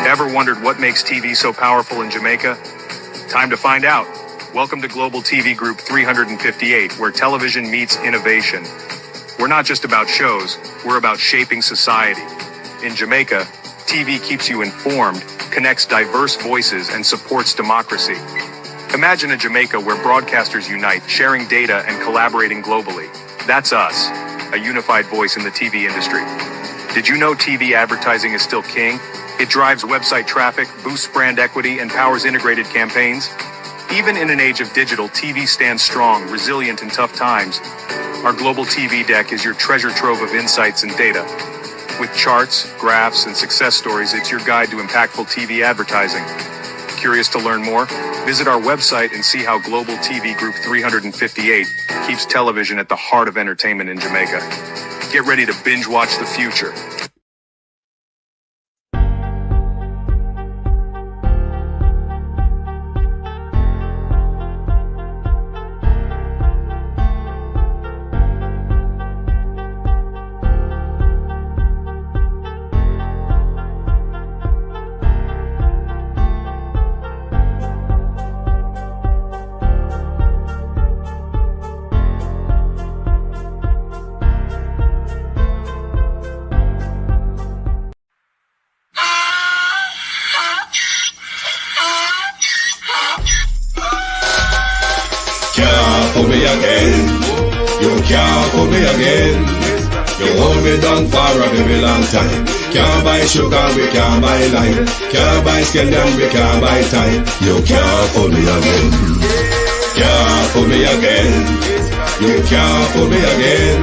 Ever wondered what makes TV so powerful in Jamaica? Time to find out. Welcome to Global TV Group 358, where television meets innovation. We're not just about shows, we're about shaping society. In Jamaica, TV keeps you informed, connects diverse voices, and supports democracy. Imagine a Jamaica where broadcasters unite, sharing data and collaborating globally. That's us, a unified voice in the TV industry. Did you know TV advertising is still king? It drives website traffic, boosts brand equity, and powers integrated campaigns. Even in an age of digital, TV stands strong, resilient in tough times. Our global TV deck is your treasure trove of insights and data. With charts, graphs, and success stories, it's your guide to impactful TV advertising. Curious to learn more? Visit our website and see how Global TV Group 358 keeps television at the heart of entertainment in Jamaica. Get ready to binge watch the future. For me again, you can't for me again. You hold me down for a very long time. Can't buy sugar, we can't buy lime. Can't buy scallion, we can't buy time. You can't for me again. Can't for me again. You can't for me again.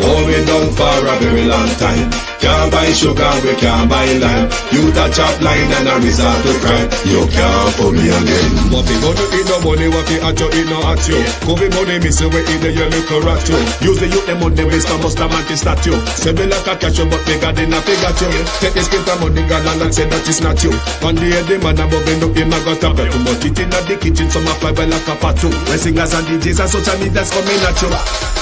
Hold me down for a very long time. Can't buy sugar, we can't buy lime. You touch up line and a resort to crime. You can't for me again. What fi go to eat no money, what fi at you, eat no at you. Covid money, miss you, we eat the your little rat you. Use the youth, them money, waste a must a man to statue. Say me like a catch you, but bigger than a figure you. Take the spit of money, girl, and say that it's not you. On the head, the man above end up, him a got a bet. Too much eat in the kitchen, some a fly well like a patu. When singers and DJs and social media's coming at you.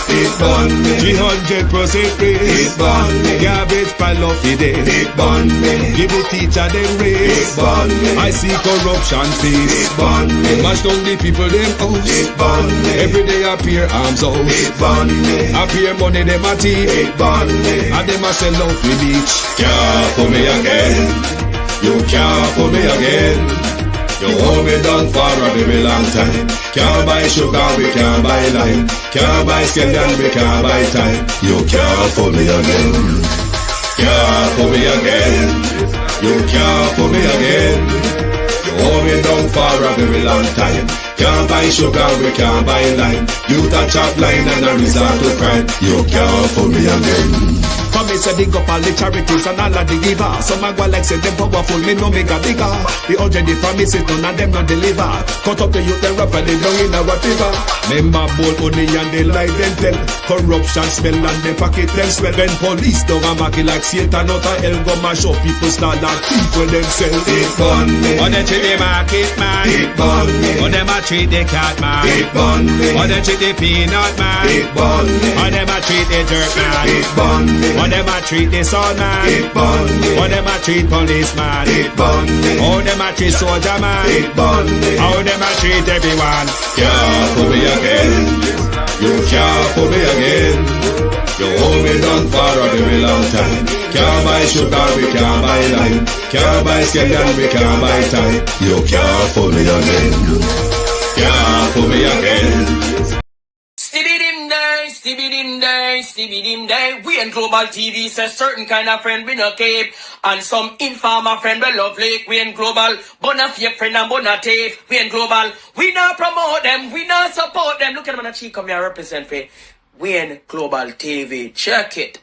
It burn me, 300% free. it burn me, Garbage pile of the day. it burn me, Give the teacher them it raise. burn me, I see corruption it face. burn me, Mash down the people them house. it burn me, Every day appear arms out. it burn me, Appear money them a thief. it burn me. And them a sell out the beach. Can't for me again. You can't for me again. You hold me down for a very long time. Can't buy sugar, we can't buy lime. Can't buy scallion, we can't buy time. You can't for me again. Can't for me again. You can't for me again. You hold me down for a very long time. Can't buy sugar, we can't buy lime. You touch up line and a resort to crime. You can't for me again. Come me say big up all the charities and all of the givers. Some a go like say them powerful, me no make a bigger. The 100 the promises, none of them not deliver. Cut up the youth, they rap and they down in a river. Member bold money and they lie them tell. Corruption smell and they pocket them swell. When police don't a market like Satan out of hell, go mash up people start like people themselves. It burn me, Or they treat the market man. it burn me, Or them a treat the cat man. it burn me, Or they treat the peanut man. it burn me, Or them a treat the dirt man. it burn me, Or them a treat the son man. it burn me, Or them a treat policeman. it burn me, How them a treat soldier man. it burn me. How them a treat everyone. Can't for me again. You can't for me again. You hold me down for a very long time. Can't buy sugar, we can't buy lime. Can't buy scallion, we can't buy time. You can't for me again. Can't for me again. Stibby dim day. We in Global TV say certain kind of friend we no cape. And some informer friend we love lake. We in Global, bona fake friend and bona tape. We in Global, we not promote them, we not support them. Look at them on the cheek, come here represent for. We in Global TV. Check it.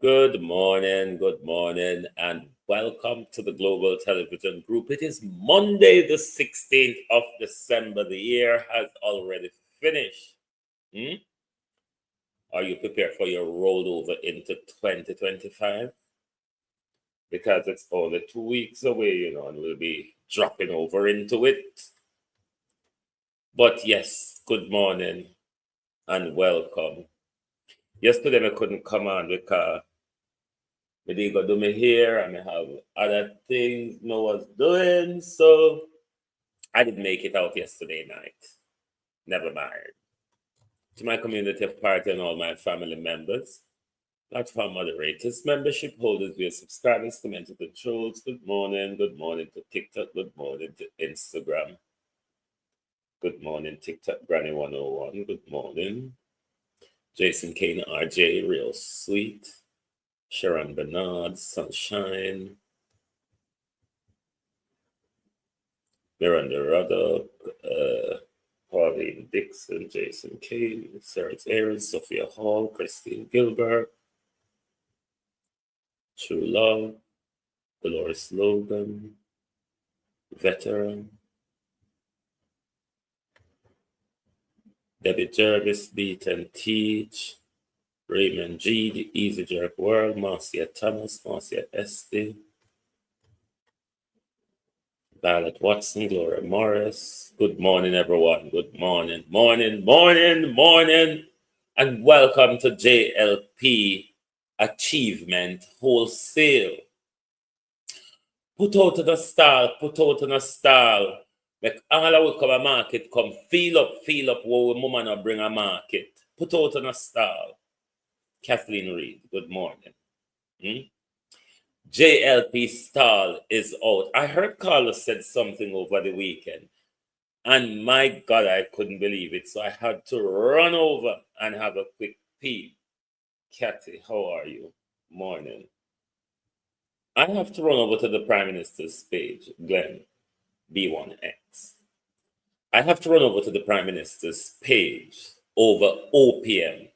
Good morning, and welcome to the Global Television Group. It is Monday, the 16th of December. The year has already finished. Are you prepared for your rollover into 2025? Because it's only 2 weeks away, and we'll be dropping over into it. But yes, good morning and welcome. Yesterday I couldn't come on because I did go do my hair and I have other things I was doing. So I didn't make it out yesterday night. Never mind. To my community party and all my family members, platform moderators, membership holders, via subscribers, commented the trolls. Good morning to TikTok, good morning to Instagram. Good morning, TikTok Granny 101. Good morning. Jason Kane RJ, real sweet. Sharon Bernard, Sunshine. Miranda Ruddock, Pauline Dixon, Jason Kane, Sarah Aaron, Sophia Hall, Christine Gilbert, True Love, Dolores Logan, Veteran, Debbie Jervis, Beat and Teach, Raymond G, The Easy Jerk World, Marcia Thomas, Marcia Esty, Violet Watson, Gloria Morris. Good morning, everyone. Good morning, morning, and welcome to JLP Achievement Wholesale. Put out in a stall. Make all our come a market come feel up what we mama no bring a market. Put out in a stall. Kathleen Reed, good morning. JLP stall is out. I heard Carlos said something over the weekend, and my God, I couldn't believe it. So I had to run over and have a quick peep. Kathy, how are you? Morning. I have to run over to the Prime Minister's page, Glenn, B1X. I have to run over to the Prime Minister's page over OPM.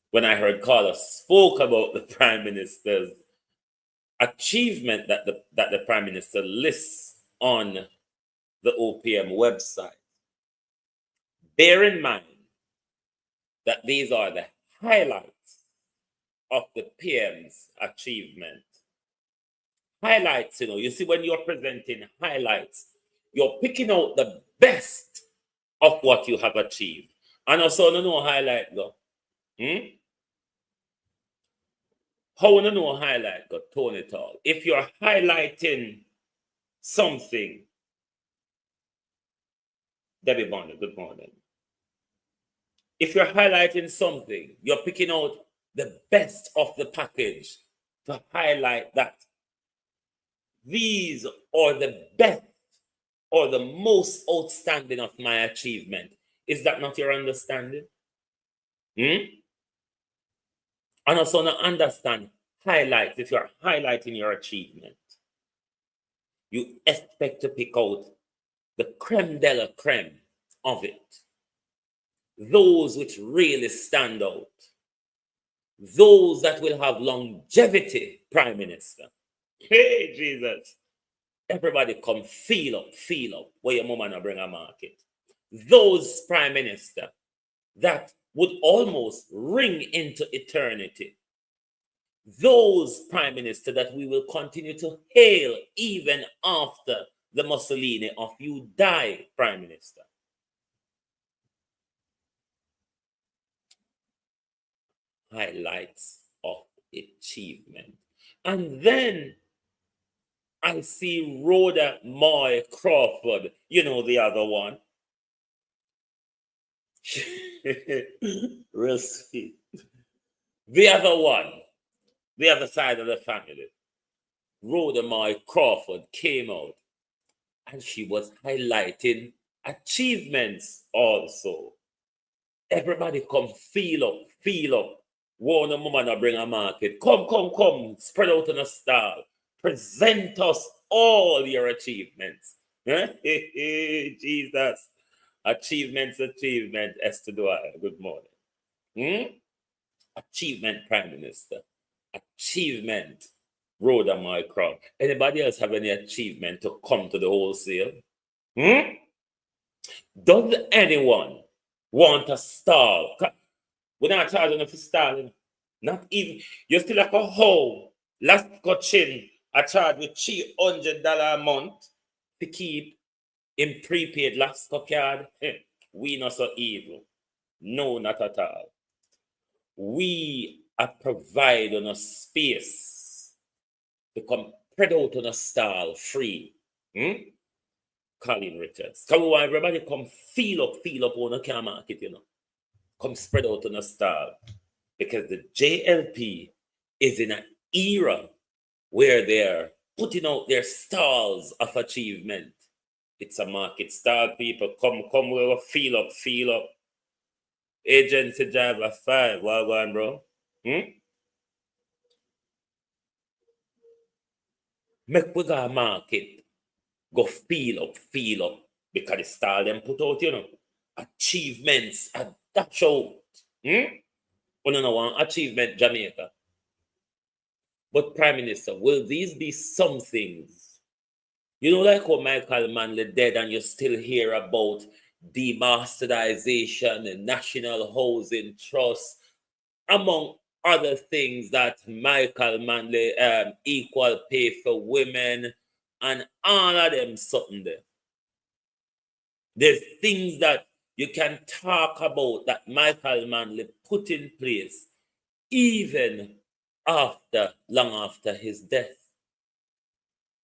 When I heard Carlos spoke about the Prime Minister's achievement that the Prime Minister lists on the OPM website. Bear in mind that these are the highlights of the PM's achievement. Highlights, you see, when you're presenting highlights, you're picking out the best of what you have achieved. And also, no highlight go. How do you know highlight got tone it all? If you're highlighting something, Debbie Bonner, good morning. If you're highlighting something, you're picking out the best of the package to highlight that. These are the best or the most outstanding of my achievement. Is that not your understanding? And also now understand highlights. If you're highlighting your achievement, you expect to pick out the creme de la creme of it. Those which really stand out. Those that will have longevity, Prime Minister. Hey, Jesus. Everybody come feel up where your mama na bring a market. Those Prime Minister that would almost ring into eternity. Those Prime Minister that we will continue to hail even after the Mussolini of you die, Prime Minister. Highlights of achievement. And then I see Rhoda Moy Crawford, the other one. Real sweet. The other one, the other side of the family. Rhoda Moy Crawford came out and she was highlighting achievements also. Everybody come feel up. Warn a woman to bring a market. Come, spread out in a stall. Present us all your achievements. Jesus. Achievement, Esther Dwyer. Good morning. Achievement, Prime Minister. Achievement, Rhoda Mycroft. Anybody else have any achievement to come to the wholesale? Does anyone want a stall? We're not charging for stalling. Not even. You're still like a hoe. Last chin, I charge with $300 a month to keep in prepaid last card. We not so evil. No, not at all. We are providing a space to come spread out on a stall free. Colin Richards. Come on, everybody come feel up on a car market, you know. Come spread out on a stall. Because the JLP is in an era where they're putting out their stalls of achievement. It's a market stall, people. Come, we feel up. Agency driver 5. Well on, bro. Make we go market. Go feel up. Because the stall them put out, you know. Achievements. A dash out. We don't want achievement, Jamaica. But Prime Minister, will these be some things? You know, like how Michael Manley dead and you still hear about debastardization and National Housing Trust, among other things that Michael Manley, equal pay for women, and all of them something there. There's things that you can talk about that Michael Manley put in place even long after his death.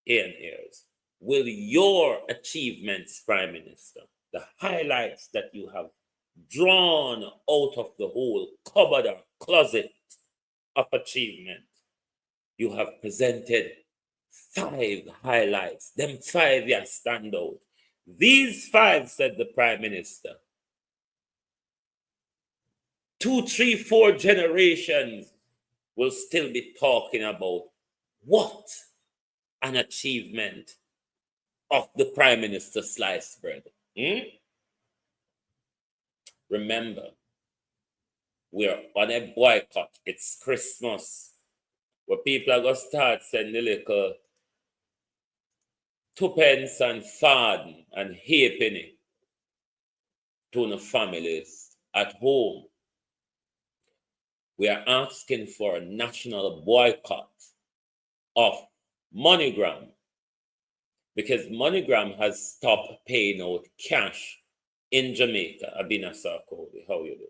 Ears. Will your achievements, Prime Minister, the highlights that you have drawn out of the whole cupboard or closet of achievement, you have presented 5 highlights. Them 5 stand out. These 5, said the Prime Minister, 2, 3, 4 generations will still be talking about what an achievement of the Prime Minister sliced bread. Remember, we're on a boycott. It's Christmas, where people are going to start sending little 2p and farden and halfpenny to the families at home. We are asking for a national boycott of MoneyGram because MoneyGram has stopped paying out cash in Jamaica. Abina Sarkozy, how you do?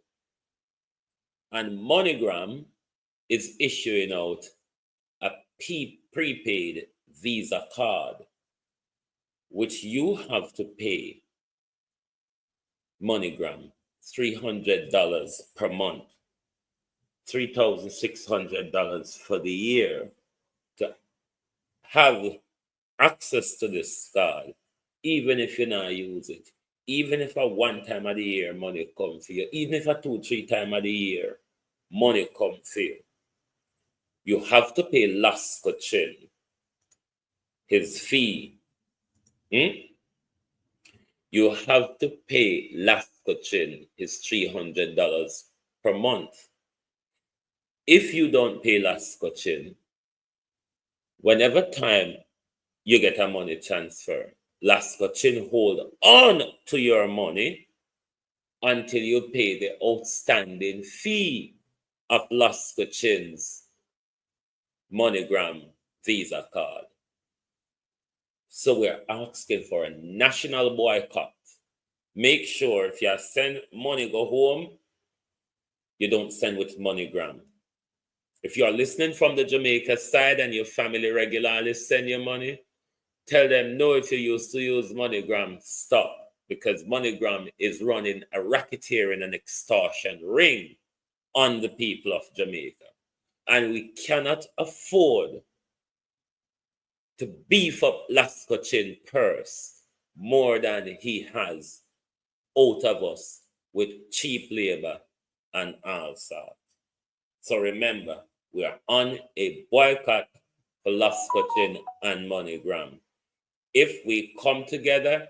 And MoneyGram is issuing out a prepaid Visa card, which you have to pay MoneyGram $300 per month. $3,600 for the year to have access to this card, even if you not use it, even if a 1 time of the year money comes for you, even if a 2, 3 time of the year money comes for you, you have to pay Lasco Chin his fee. You have to pay Lasco Chin his $300 per month. If you don't pay Lasco Chin, whenever time you get a money transfer, Lasco Chin hold on to your money until you pay the outstanding fee of Lasco Chin's MoneyGram Visa card. So we're asking for a national boycott. Make sure if you send money go home, you don't send with MoneyGram. If you are listening from the Jamaica side and your family regularly send you money, tell them no. If you used to use MoneyGram, stop, because MoneyGram is running a racketeering and extortion ring on the people of Jamaica. And we cannot afford to beef up Lasco Chin purse more than he has out of us with cheap labor and all sorts. So remember, we are on a boycott for Lasco Chin and MoneyGram. If we come together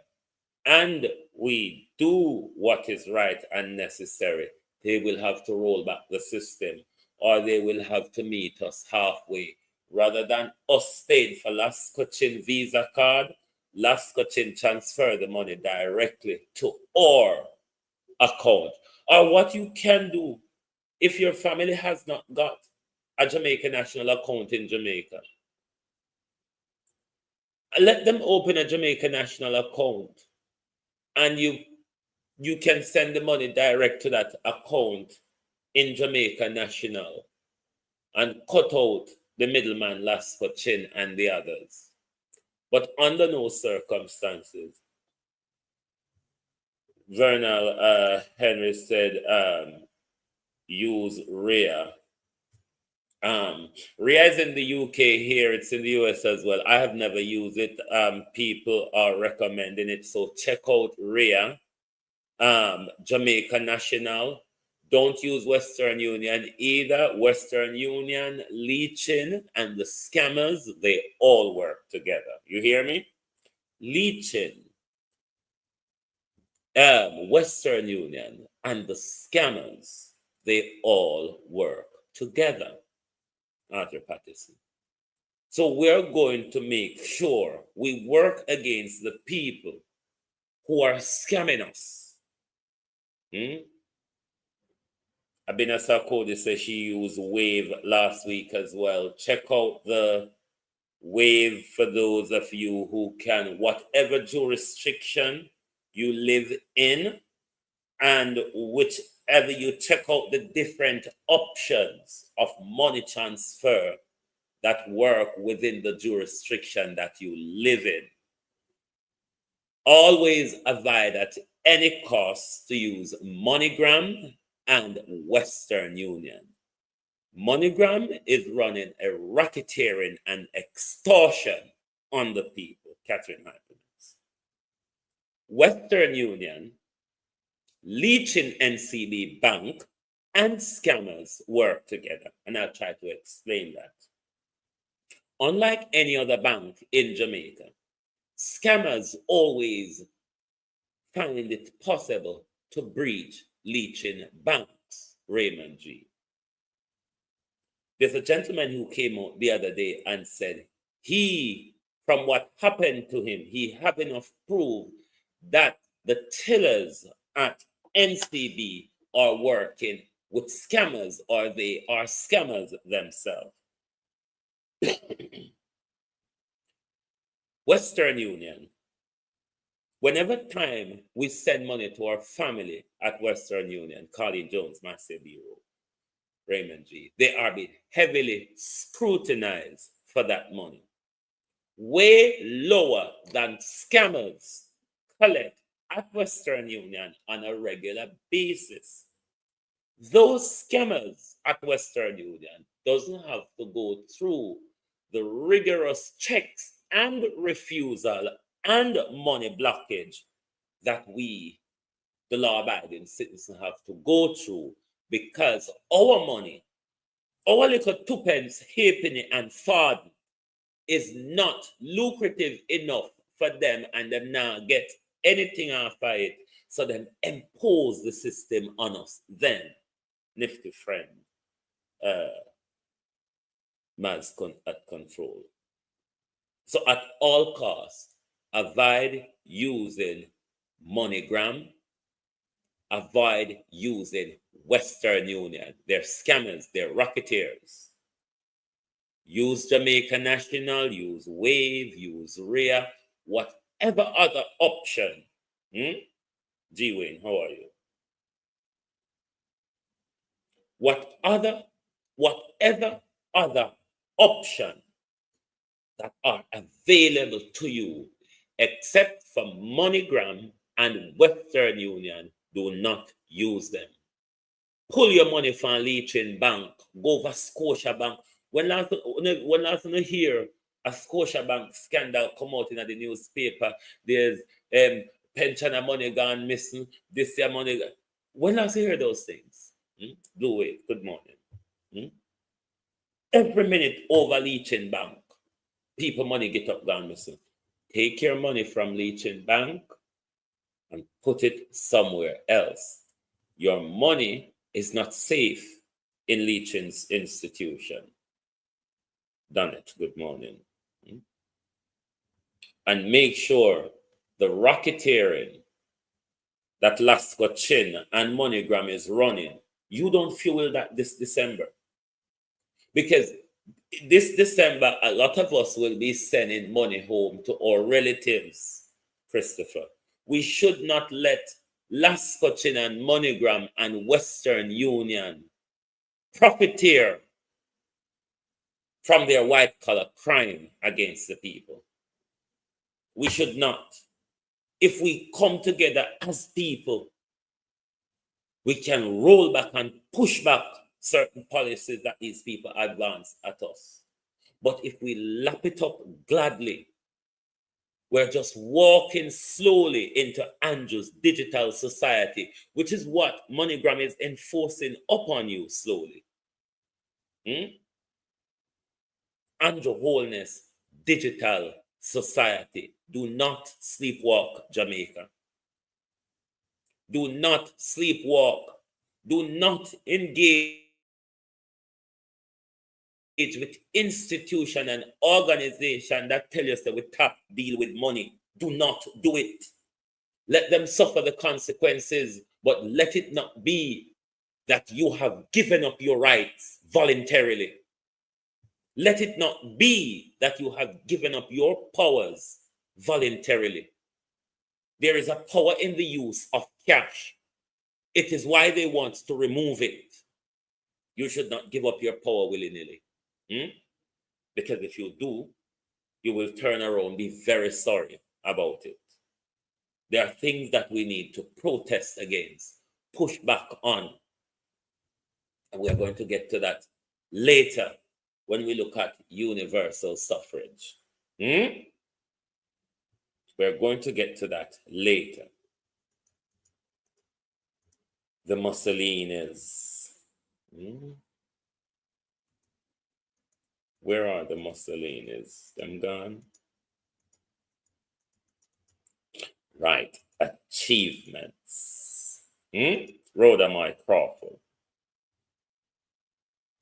and we do what is right and necessary, they will have to roll back the system, or they will have to meet us halfway. Rather than us staying for Lasco Chin Visa card, Lasco Chin transfer the money directly to our account. Or what you can do, if your family has not got a Jamaica national account in Jamaica, let them open a Jamaica national account, and you can send the money direct to that account in Jamaica national and cut out the middleman Lasco Chin and the others. But under no circumstances, Vernal Henry said, use RIA. RIA is in the UK here, it's in the US as well. I have never used it. People are recommending it, so check out RIA. Jamaica National. Don't use Western Union either. Western Union, leeching, and the scammers, they all work together. You hear me? Leeching, Western Union, and the scammers, they all work together. Arthur Patterson. So we're going to make sure we work against the people who are scamming us. Abina Sarkodie says she used Wave last week as well. Check out the Wave for those of you who can, whatever jurisdiction you live in, and whichever you check out the different options of money transfer that work within the jurisdiction that you live in. Always avoid at any cost to use MoneyGram and Western Union. MoneyGram is running a racketeering and extortion on the people. Catherine Hypens. Western Union, leeching NCB Bank, and scammers work together. And I'll try to explain that. Unlike any other bank in Jamaica, scammers always find it possible to breach leeching banks. Raymond G. There's a gentleman who came out the other day and said from what happened to him, he had enough proof that the tellers at NCB are working with scammers, or they are scammers themselves. Western Union, whenever time we send money to our family at Western Union, Carly Jones, Master Bureau, Raymond G, they are being heavily scrutinized for that money. Way lower than scammers collect at Western Union on a regular basis. Those scammers at Western Union doesn't have to go through the rigorous checks and refusal and money blockage that we, the law-abiding citizens, have to go through, because our money, our little twopence, halfpenny, and farden is not lucrative enough for them, and them now get anything after it, so them impose the system on us. Then, nifty friend, man's at control. So at all costs, avoid using MoneyGram, avoid using Western Union. They're scammers, they're racketeers. Use Jamaica National, use Wave, use RIA, whatever other option. G. Wayne, how are you? Whatever other option that are available to you, except for MoneyGram and Western Union, do not use them. Pull your money from Leeching Bank, go over Scotia Bank. When last you hear a Scotia Bank scandal come out in the newspaper, there's pensioner money gone missing, this year money. When last you hear those things? Do it. Good morning. Every minute over Leeching Bank, people money get up gone missing. Take your money from Leeching Bank and put it somewhere else. Your money is not safe in Leeching's institution. Done it. Good morning. And make sure the racketeering that Lasco Chin and MoneyGram is running, you don't fuel that this December. Because this December, a lot of us will be sending money home to our relatives, Christopher. We should not let Lasco Chin and MoneyGram and Western Union profiteer from their white collar crime against the people. We should not. If we come together as people, we can roll back and push back certain policies that these people advance at us. But if we lap it up gladly, we're just walking slowly into Andrew's digital society, which is what MoneyGram is enforcing upon you slowly. Andrew Wholeness digital society. Do not sleepwalk, Jamaica. Do not sleepwalk. Do not engage with institution and organization that tell us that we tap deal with money. Do not do it. Let them suffer the consequences, but let it not be that you have given up your rights voluntarily. Let it not be that you have given up your powers voluntarily. There is a power in the use of cash. It is why they want to remove it. You should not give up your power willy-nilly. Because if you do, you will turn around and be very sorry about it. There are things that we need to protest against, push back on. And we are going to get to that later when we look at universal suffrage. We're going to get to that later. The Mussolinis. Where are the Mussolinis? Them gone? Right. Achievements. Rhoda Mike Crawford.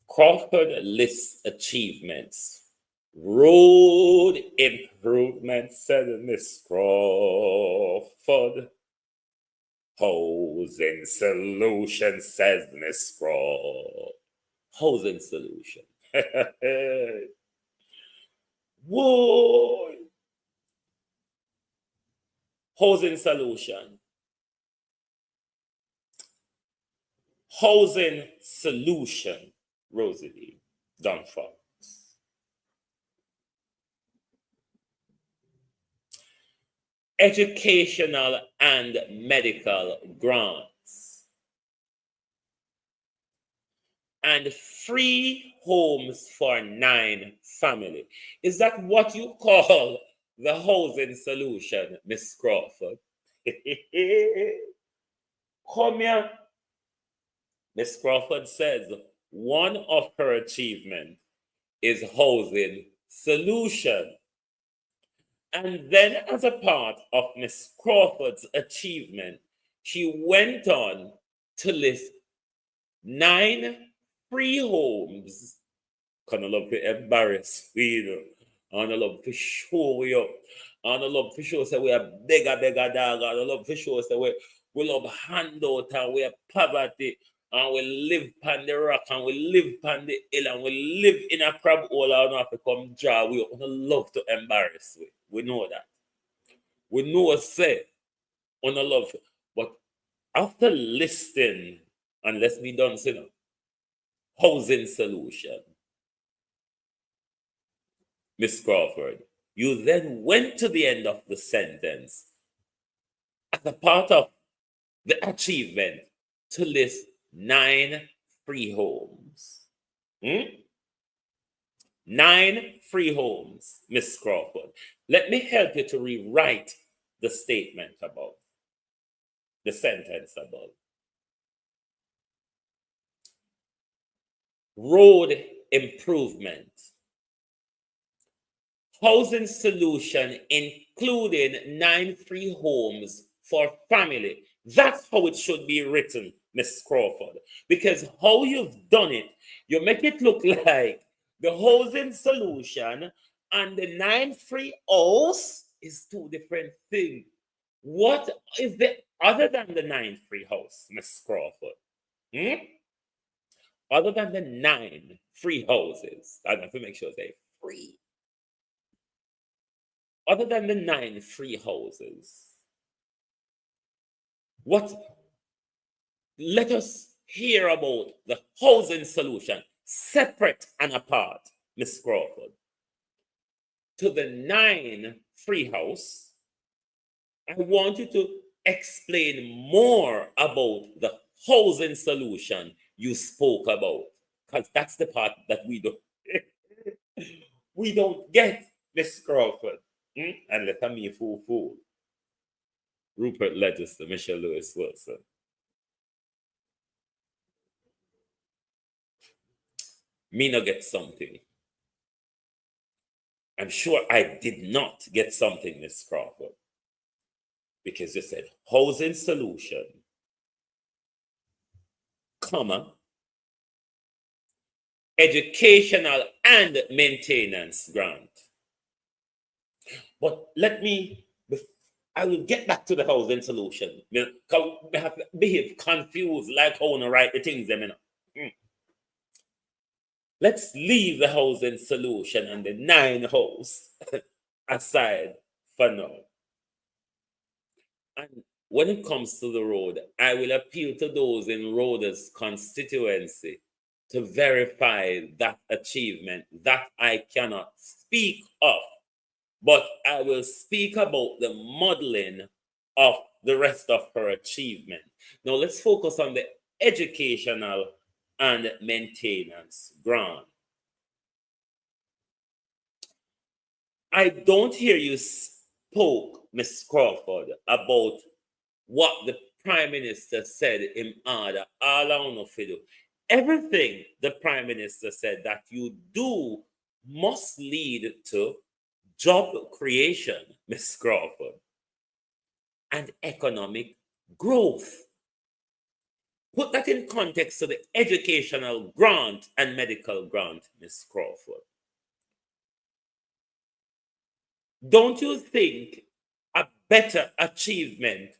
Crawford lists achievements. Road improvements, said Miss Crawford. Housing solution, says Miss Crawford. Housing solution. Whoa. Housing solution. Housing solution, Rosalie Dunfox. Educational and medical grants. And free homes for 9 families. Is that what you call the housing solution, Miss Crawford? Come here. Miss Crawford says one of her achievements is housing solution. And then as a part of Miss Crawford's achievement, she went on to list 9 free homes. Kind of love to embarrass you, and I love to show you up, and I love to show us that we are beggar dog, and I love to show us that we love handout and we are poverty, and we live on the rock, and we live on the hill, and we live in a crab hole, and have to come draw we up. And I love to embarrass we. We know that. We know say on a love, but after listing, and let's be done, housing solution, Miss Crawford, you then went to the end of the sentence as a part of the achievement to list 9 free homes. 9 free homes, Miss Crawford. Let me help you to rewrite the statement above, the sentence above. Road improvement. Housing solution, including 9 free homes for family. That's how it should be written, Miss Crawford. Because how you've done it, you make it look like the housing solution and the 9 free house is 2 different things. What is the other than the 9 free house, Miss Crawford? Other than the 9 free houses, I have to make sure they're free. Other than the 9 free houses, let us hear about the housing solution, separate and apart, Miss Crawford, to the 9 free house, I want you to explain more about the housing solution you spoke about, because that's the part that we don't get, Miss Crawford. And let me fool. Rupert Legister, Michelle Lewis Wilson. Me not get something. I'm sure I did not get something, Miss Crawford, because you said housing solution, comma, educational and maintenance grant. But I will get back to the housing solution. Because we have to behave confused like how to write the things them. Let's leave the housing solution and the 9 house aside for now. And when it comes to the road, I will appeal to those in Rhoda's constituency to verify that achievement that I cannot speak of, but I will speak about the modeling of the rest of her achievement. Now let's focus on the educational and maintenance grant. I don't hear you spoke, Ms. Crawford, about what the Prime Minister said in order all I know for you. Everything the Prime Minister said that you do must lead to job creation, Ms. Crawford, and economic growth. Put that in context to the educational grant and medical grant, Ms. Crawford. Don't you think a better achievement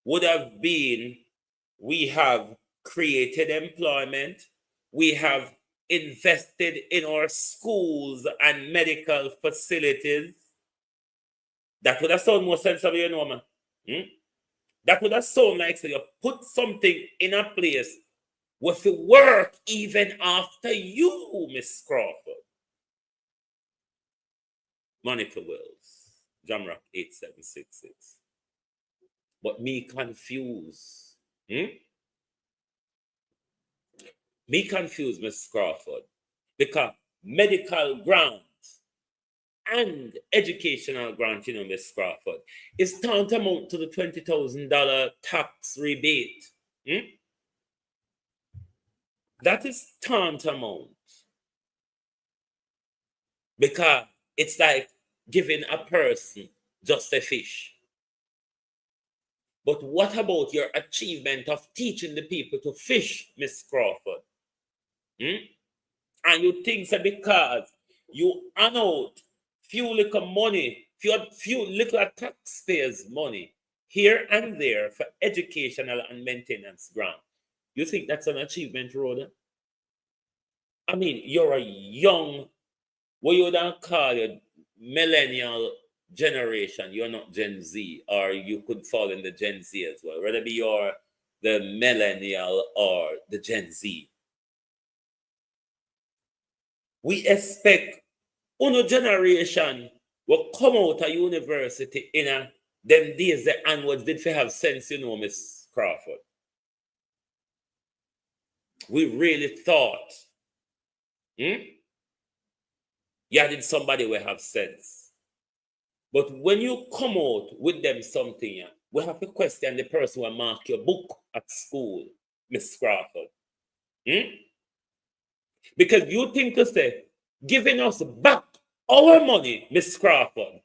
would have been we have created employment, we have invested in our schools and medical facilities? That would have sounded more sensible, you know, man. That would have sounded like so you put something in a place with the work even after you, Miss Crawford. Monica Wells, Jamrock 8766. But me confused. Me confused, Miss Crawford, because medical grant and educational grant, you know, Miss Crawford, is tantamount to the $20,000 tax rebate. That is tantamount. Because it's like giving a person just a fish. But what about your achievement of teaching the people to fish, Miss Crawford? And you think that because you earn out few little money, few little taxpayers' money here and there for educational and maintenance grant, you think that's an achievement, Rhoda? I mean, you're a young, what you don't call your millennial generation. You're not Gen Z, or you could fall in the Gen Z as well. Whether be the millennial or the Gen Z. We expect one generation will come out of university in them days the onwards did have sense, you know, Miss Crawford. We really thought, yeah, did somebody will have sense. But when you come out with them something, we have to question the person who mark your book at school, Miss Crawford. Because you think to say, giving us back our money, Miss Crawford,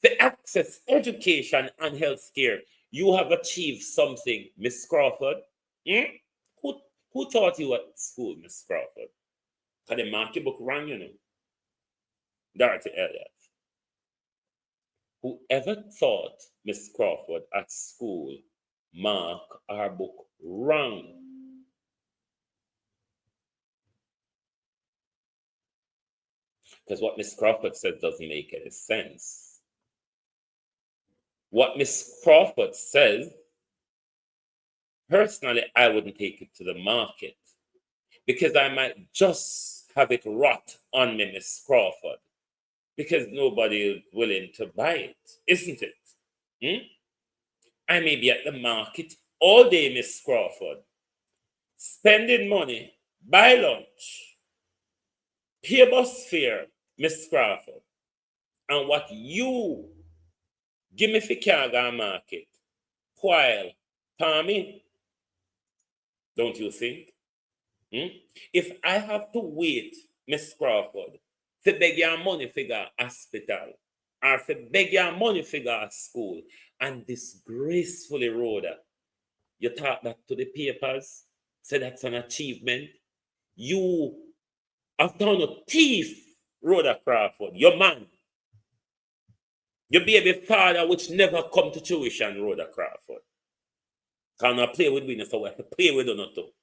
to access education and health care, you have achieved something, Miss Crawford. Who taught you at school, Miss Crawford? Because they mark your book wrong, you know. Dorothy Elliott. Whoever taught Miss Crawford at school mark our book wrong. Because what Miss Crawford said doesn't make any sense. What Miss Crawford says, personally, I wouldn't take it to the market, because I might just have it rot on me, Miss Crawford, because nobody is willing to buy it, isn't it? I may be at the market all day, Miss Crawford, spending money, buy lunch, pay bus fare, Miss Crawford, and what you give me for cargo market, while me, don't you think? If I have to wait, Miss Crawford, to beg your money figure hospital, or to beg your money figure school, and disgracefully, Rhoda, you talk that to the papers, say that's an achievement. You have done a thief, Rhoda Crawford, your man. Your baby father, which never come to tuition, Rhoda Crawford. Cannot play with me, so we have to play with you too.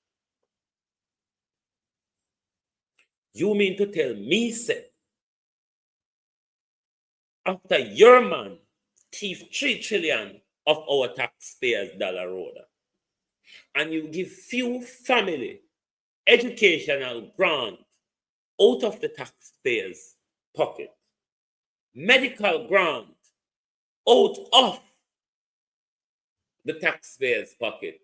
You mean to tell me, say, after your man thief 3 trillion of our taxpayers' dollar, Rhoda, and you give few family educational grant out of the taxpayers' pocket, medical grant out of the taxpayers' pocket.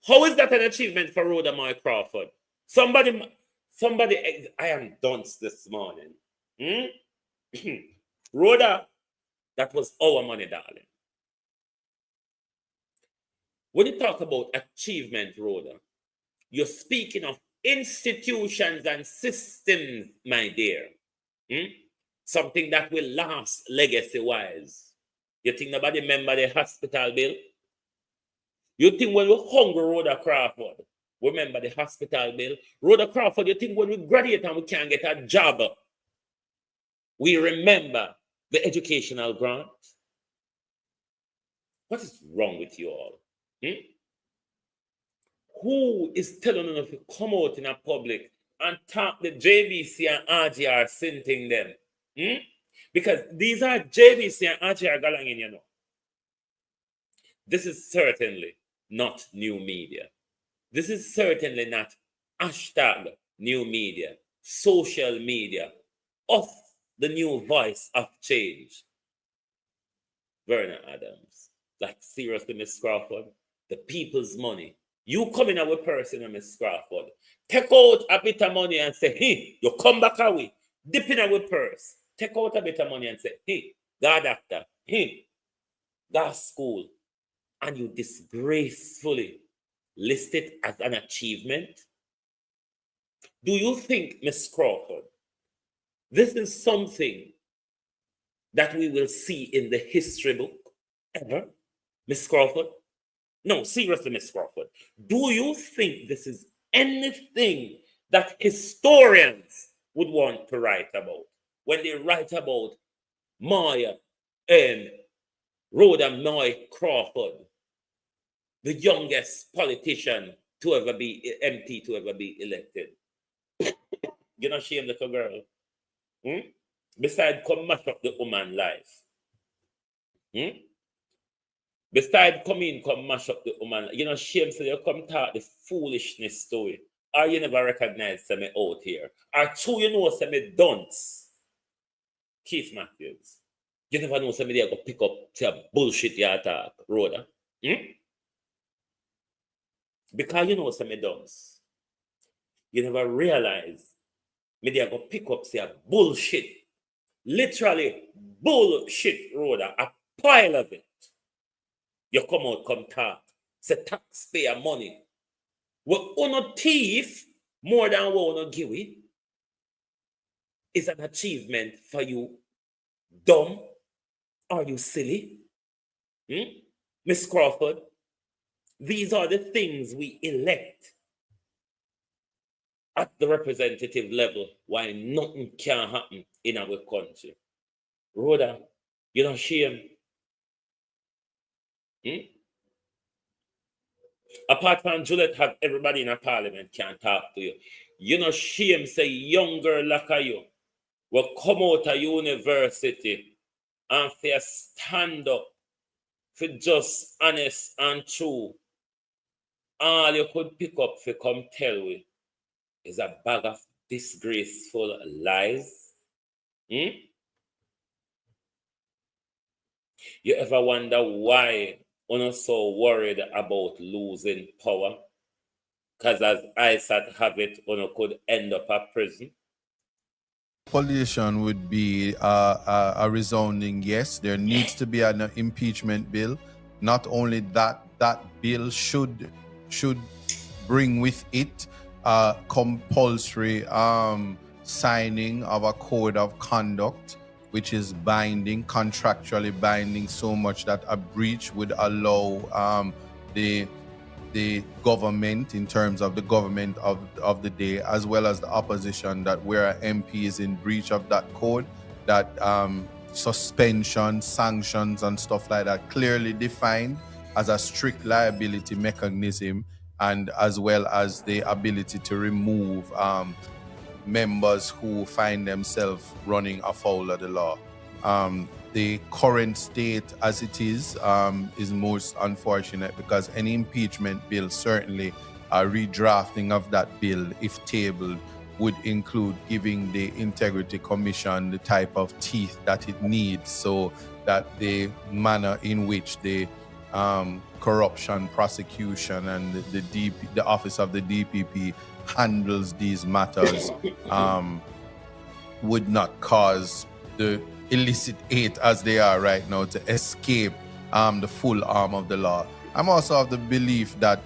How is that an achievement for Rhoda Moy Crawford? Somebody, I am dunce this morning. Rhoda, that was our money, darling. When you talk about achievement, Rhoda, you're speaking of institutions and systems, my dear. Something that will last legacy-wise. You think nobody remember the hospital bill? You think when we're hungry, Rhoda Crawford, remember the hospital bill? Rhoda Crawford, you think when we graduate and we can't get a job, we remember the educational grant? What is wrong with you all? Who is telling them to come out in a public and talk the JBC and RGR sinting them? Because these are JBC and RGR galangin, you know. This is certainly not new media. This is certainly not hashtag new media, social media, of the new voice of change. Vernon Adams. Like, seriously, Miss Crawford, the people's money. You come in our person, Miss Crawford. Take out a bit of money and say, hey, you come back away. Dip in our purse. Take out a bit of money and say, hey, God doctor, hey, God school. And you disgracefully list it as an achievement. Do you think, Miss Crawford, this is something that we will see in the history book ever, Miss Crawford? No, seriously, Miss Crawford. Do you think this is anything that historians would want to write about when they write about Maya and Rhoda Moy Crawford, the youngest politician to ever be MP, to ever be elected? You're not ashamed, little girl. Besides, come mash up the woman life. Besides, come mash up the woman. You know, shame, so you come talk the foolishness story. Or you never recognize me out here. Or two, you know, say me dunce. Keith Matthews. You never know, say me there go pick up say bullshit you attack, Rhoda. Because you know, say me dunce. You never realize me there go pick up say bullshit. Literally bullshit, Rhoda. A pile of it. You come out, come talk. Say taxpayer money. We own thief more than we own give it. Is an achievement for you dumb? Are you silly? Miss Crawford, these are the things we elect at the representative level why nothing can happen in our country. Rhoda, you know shame. Apart from Juliet, have everybody in a parliament can talk to you. You know shame say young girl like you will come out of university and for stand up for just honest and true. All you could pick up for come tell we is a bag of disgraceful lies? You ever wonder why we're so worried about losing power? Because as I sat have it, one could end up at prison. Position would be a resounding yes. There needs to be an impeachment bill. Not only that, that bill should bring with it compulsory signing of a code of conduct, which is binding, contractually binding, so much that a breach would allow the government, in terms of the government of the day, as well as the opposition, that where an MP is in breach of that code, that suspension, sanctions and stuff like that clearly defined as a strict liability mechanism, and as well as the ability to remove members who find themselves running afoul of the law. The current state as it is most unfortunate, because any impeachment bill, certainly a redrafting of that bill, if tabled, would include giving the Integrity Commission the type of teeth that it needs, so that the manner in which the corruption prosecution and the office of the DPP handles these matters would not cause the illicit aid as they are right now to escape the full arm of the law. I'm also of the belief that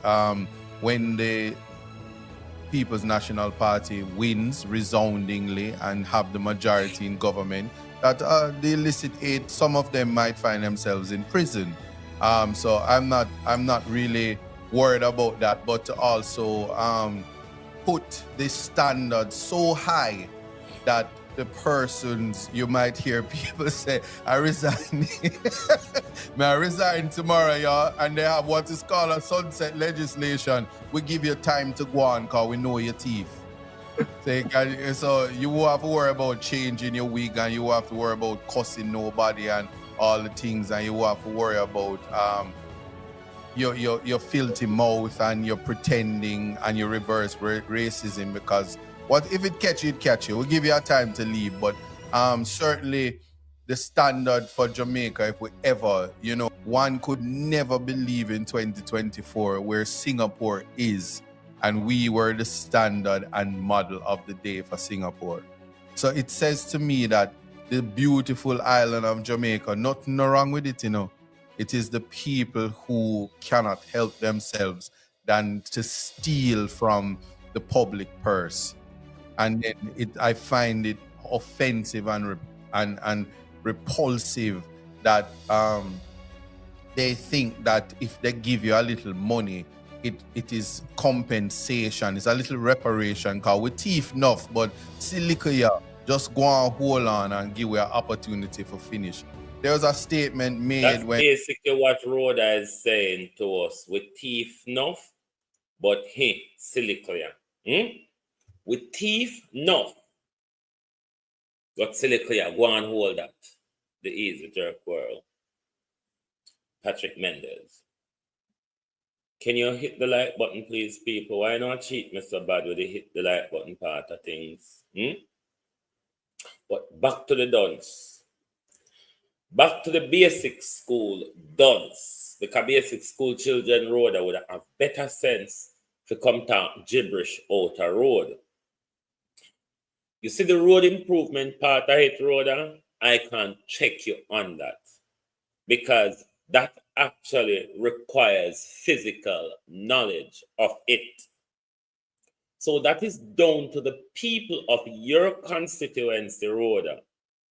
when the People's National Party wins resoundingly and have the majority in government, that the illicit aid, some of them might find themselves in prison. So I'm not really worried about that, but to also put the standard so high that the persons, you might hear people say, I resign. May I resign tomorrow, y'all? And they have what is called sunset legislation. We give you time to go on because we know your teeth. So you will have to worry about changing your wig, and you will have to worry about cussing nobody and all the things, and you will have to worry about your filthy mouth and your pretending and your reverse racism, because what if it catch you, it catch you. We'll give you a time to leave, but certainly the standard for Jamaica, if we ever, one could never believe in 2024 where Singapore is, and we were the standard and model of the day for Singapore. So it says to me that the beautiful island of Jamaica, nothing wrong with it, It is the people who cannot help themselves than to steal from the public purse. And then I find it offensive and repulsive that they think that if they give you a little money, it is compensation. It's a little reparation, because we thief enough, but silica, just go and hold on and give you an opportunity for finish. There was a statement made. That's basically what Rhoda is saying to us. We thief enough, but silica. We thief enough, but silica, go and hold that. The easy jerk world. Patrick Mendez. Can you hit the like button, please, people? Why not cheat me so bad with the hit the like button part of things? But back to the dunce. Back to the basic school dunce. Because basic school children, Rhoda, would have better sense to come talk gibberish out a road. You see the road improvement part of it, Rhoda? I can't check you on that, because that actually requires physical knowledge of it. So that is down to the people of your constituency, Rhoda,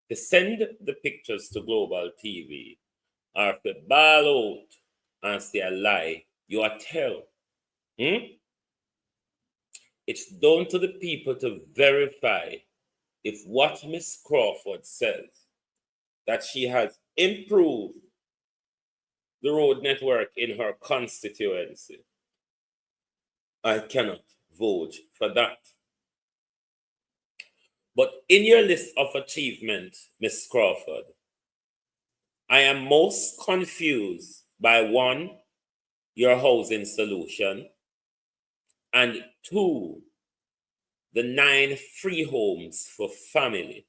to send the pictures to Global TV, or if they ball out and say a lie, you are tell. It's down to the people to verify if what Miss Crawford says, that she has improved the road network in her constituency. I cannot vote for that. But in your list of achievement, Miss Crawford, I am most confused by 1, your housing solution, and 2, the 9 free homes for family.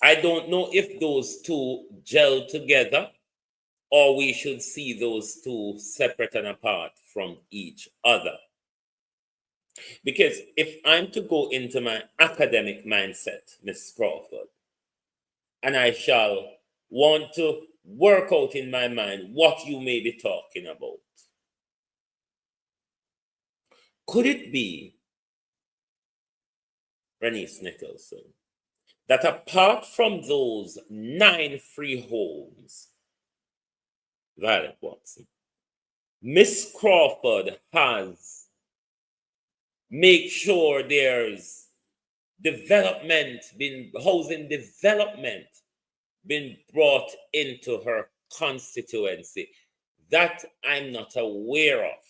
I don't know if those two gel together or we should see those two separate and apart from each other. Because if I'm to go into my academic mindset, Miss Crawford, and I shall want to work out in my mind what you may be talking about, could it be, Renice Nicholson, that apart from those 9 free homes, Violet Watson, Miss Crawford has made sure there's housing development been brought into her constituency that I'm not aware of?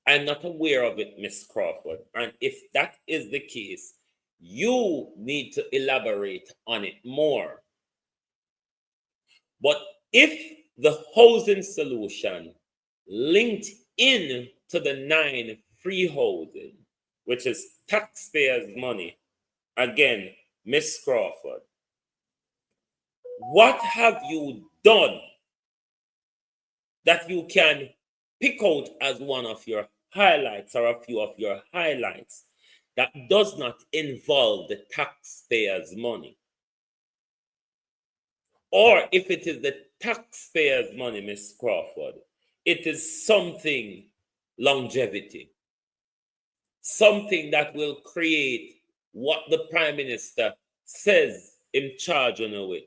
I'm not aware of it, Miss Crawford. And if that is the case, you need to elaborate on it more. But if the housing solution linked in to the 9 free housing, which is taxpayers' money, again, Miss Crawford, what have you done that you can pick out as one of your highlights or a few of your highlights that does not involve the taxpayers' money? Or if it is the taxpayers' money, Miss Crawford, it is something longevity, something that will create what the Prime Minister says in charge on with,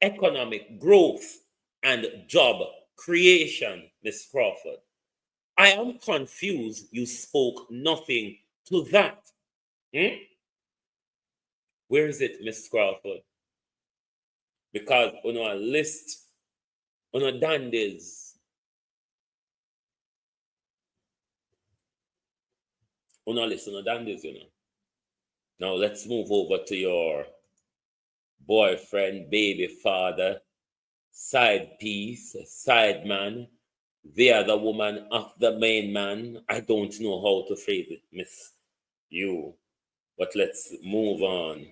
economic growth and job creation, Miss Crawford. I am confused you spoke nothing to that. Where is it, Miss Crawford? Because on our list, on our dandies, you know. Now let's move over to your boyfriend, baby father, side piece, side man, the other woman of the main man. I don't know how to phrase it, Miss You, but let's move on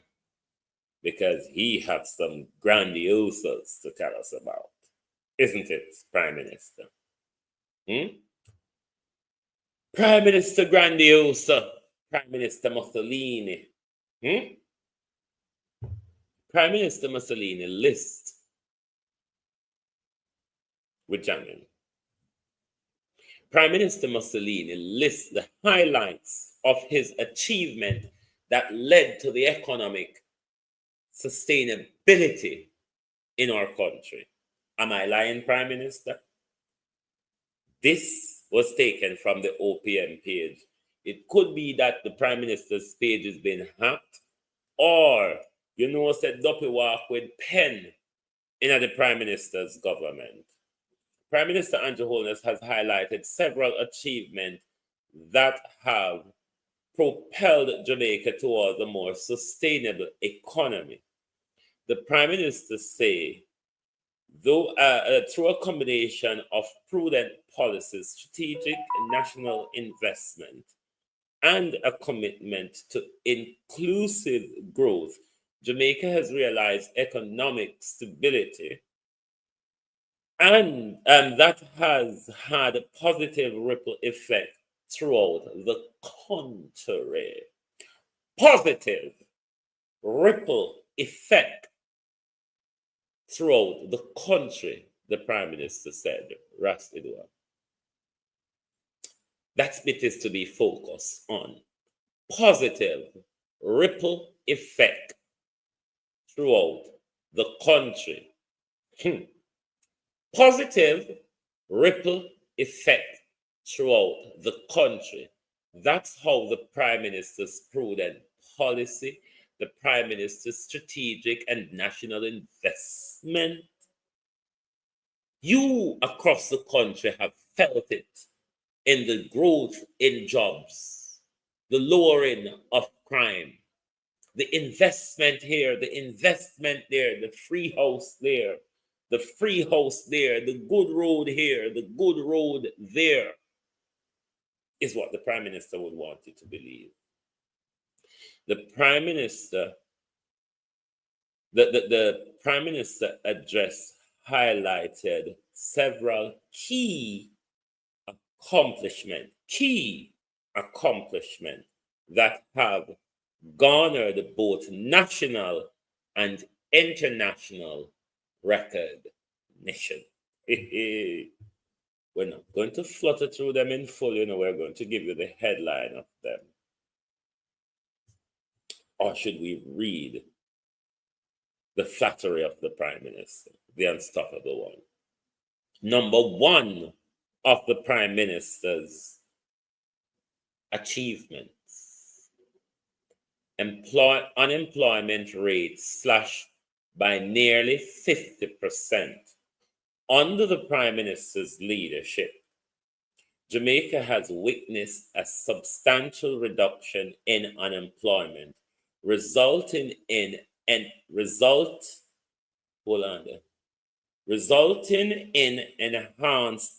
because he has some grandioses to tell us about, isn't it, Prime Minister? Prime Minister Grandiosa, Prime Minister Mussolini. Prime Minister Mussolini list with Jamin. Prime Minister Mussolini lists the highlights of his achievement that led to the economic sustainability in our country. Am I lying, Prime Minister? This was taken from the OPM page. It could be that the Prime Minister's page has been hacked, or said Duppy walk with pen in the Prime Minister's government. Prime Minister Andrew Holness has highlighted several achievements that have propelled Jamaica towards a more sustainable economy. The Prime Minister say, though through a combination of prudent policies, strategic national investment, and a commitment to inclusive growth, Jamaica has realized economic stability, and that has had a positive ripple effect throughout the country. Positive ripple effect throughout the country, the Prime Minister said, Ras Edward. That bit is to be focused on. Positive ripple effect throughout the country. Positive ripple effect throughout the country. That's how the Prime Minister's prudent policy, the Prime Minister's strategic and national investment, you across the country have felt it in the growth in jobs, the lowering of crime, the investment here, the investment there, the free house there, the free house there, the good road here, the good road there. is what the Prime Minister would want you to believe. The Prime Minister, the Prime Minister address highlighted several key accomplishments that have garnered both national and international recognition. We're not going to flutter through them in full, we're going to give you the headline of them. Or should we read the flattery of the Prime Minister, the unstoppable one? Number one of the Prime Minister's achievements: unemployment rate slashed by nearly 50%. Under the Prime Minister's leadership, Jamaica has witnessed a substantial reduction in unemployment, resulting in enhanced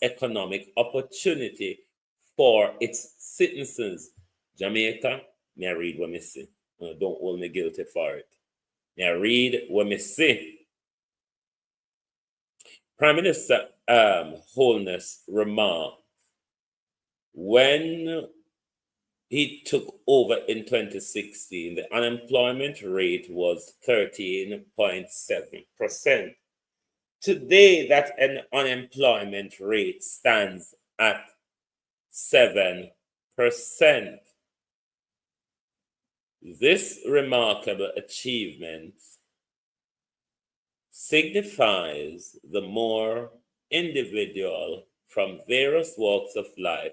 economic opportunity for its citizens. Jamaica, may I read what me say? Don't hold me guilty for it. May I read what me say? Prime Minister Holness remarked when he took over in 2016, the unemployment rate was 13.7%. Today, that unemployment rate stands at 7%. This remarkable achievement signifies the more individual from various walks of life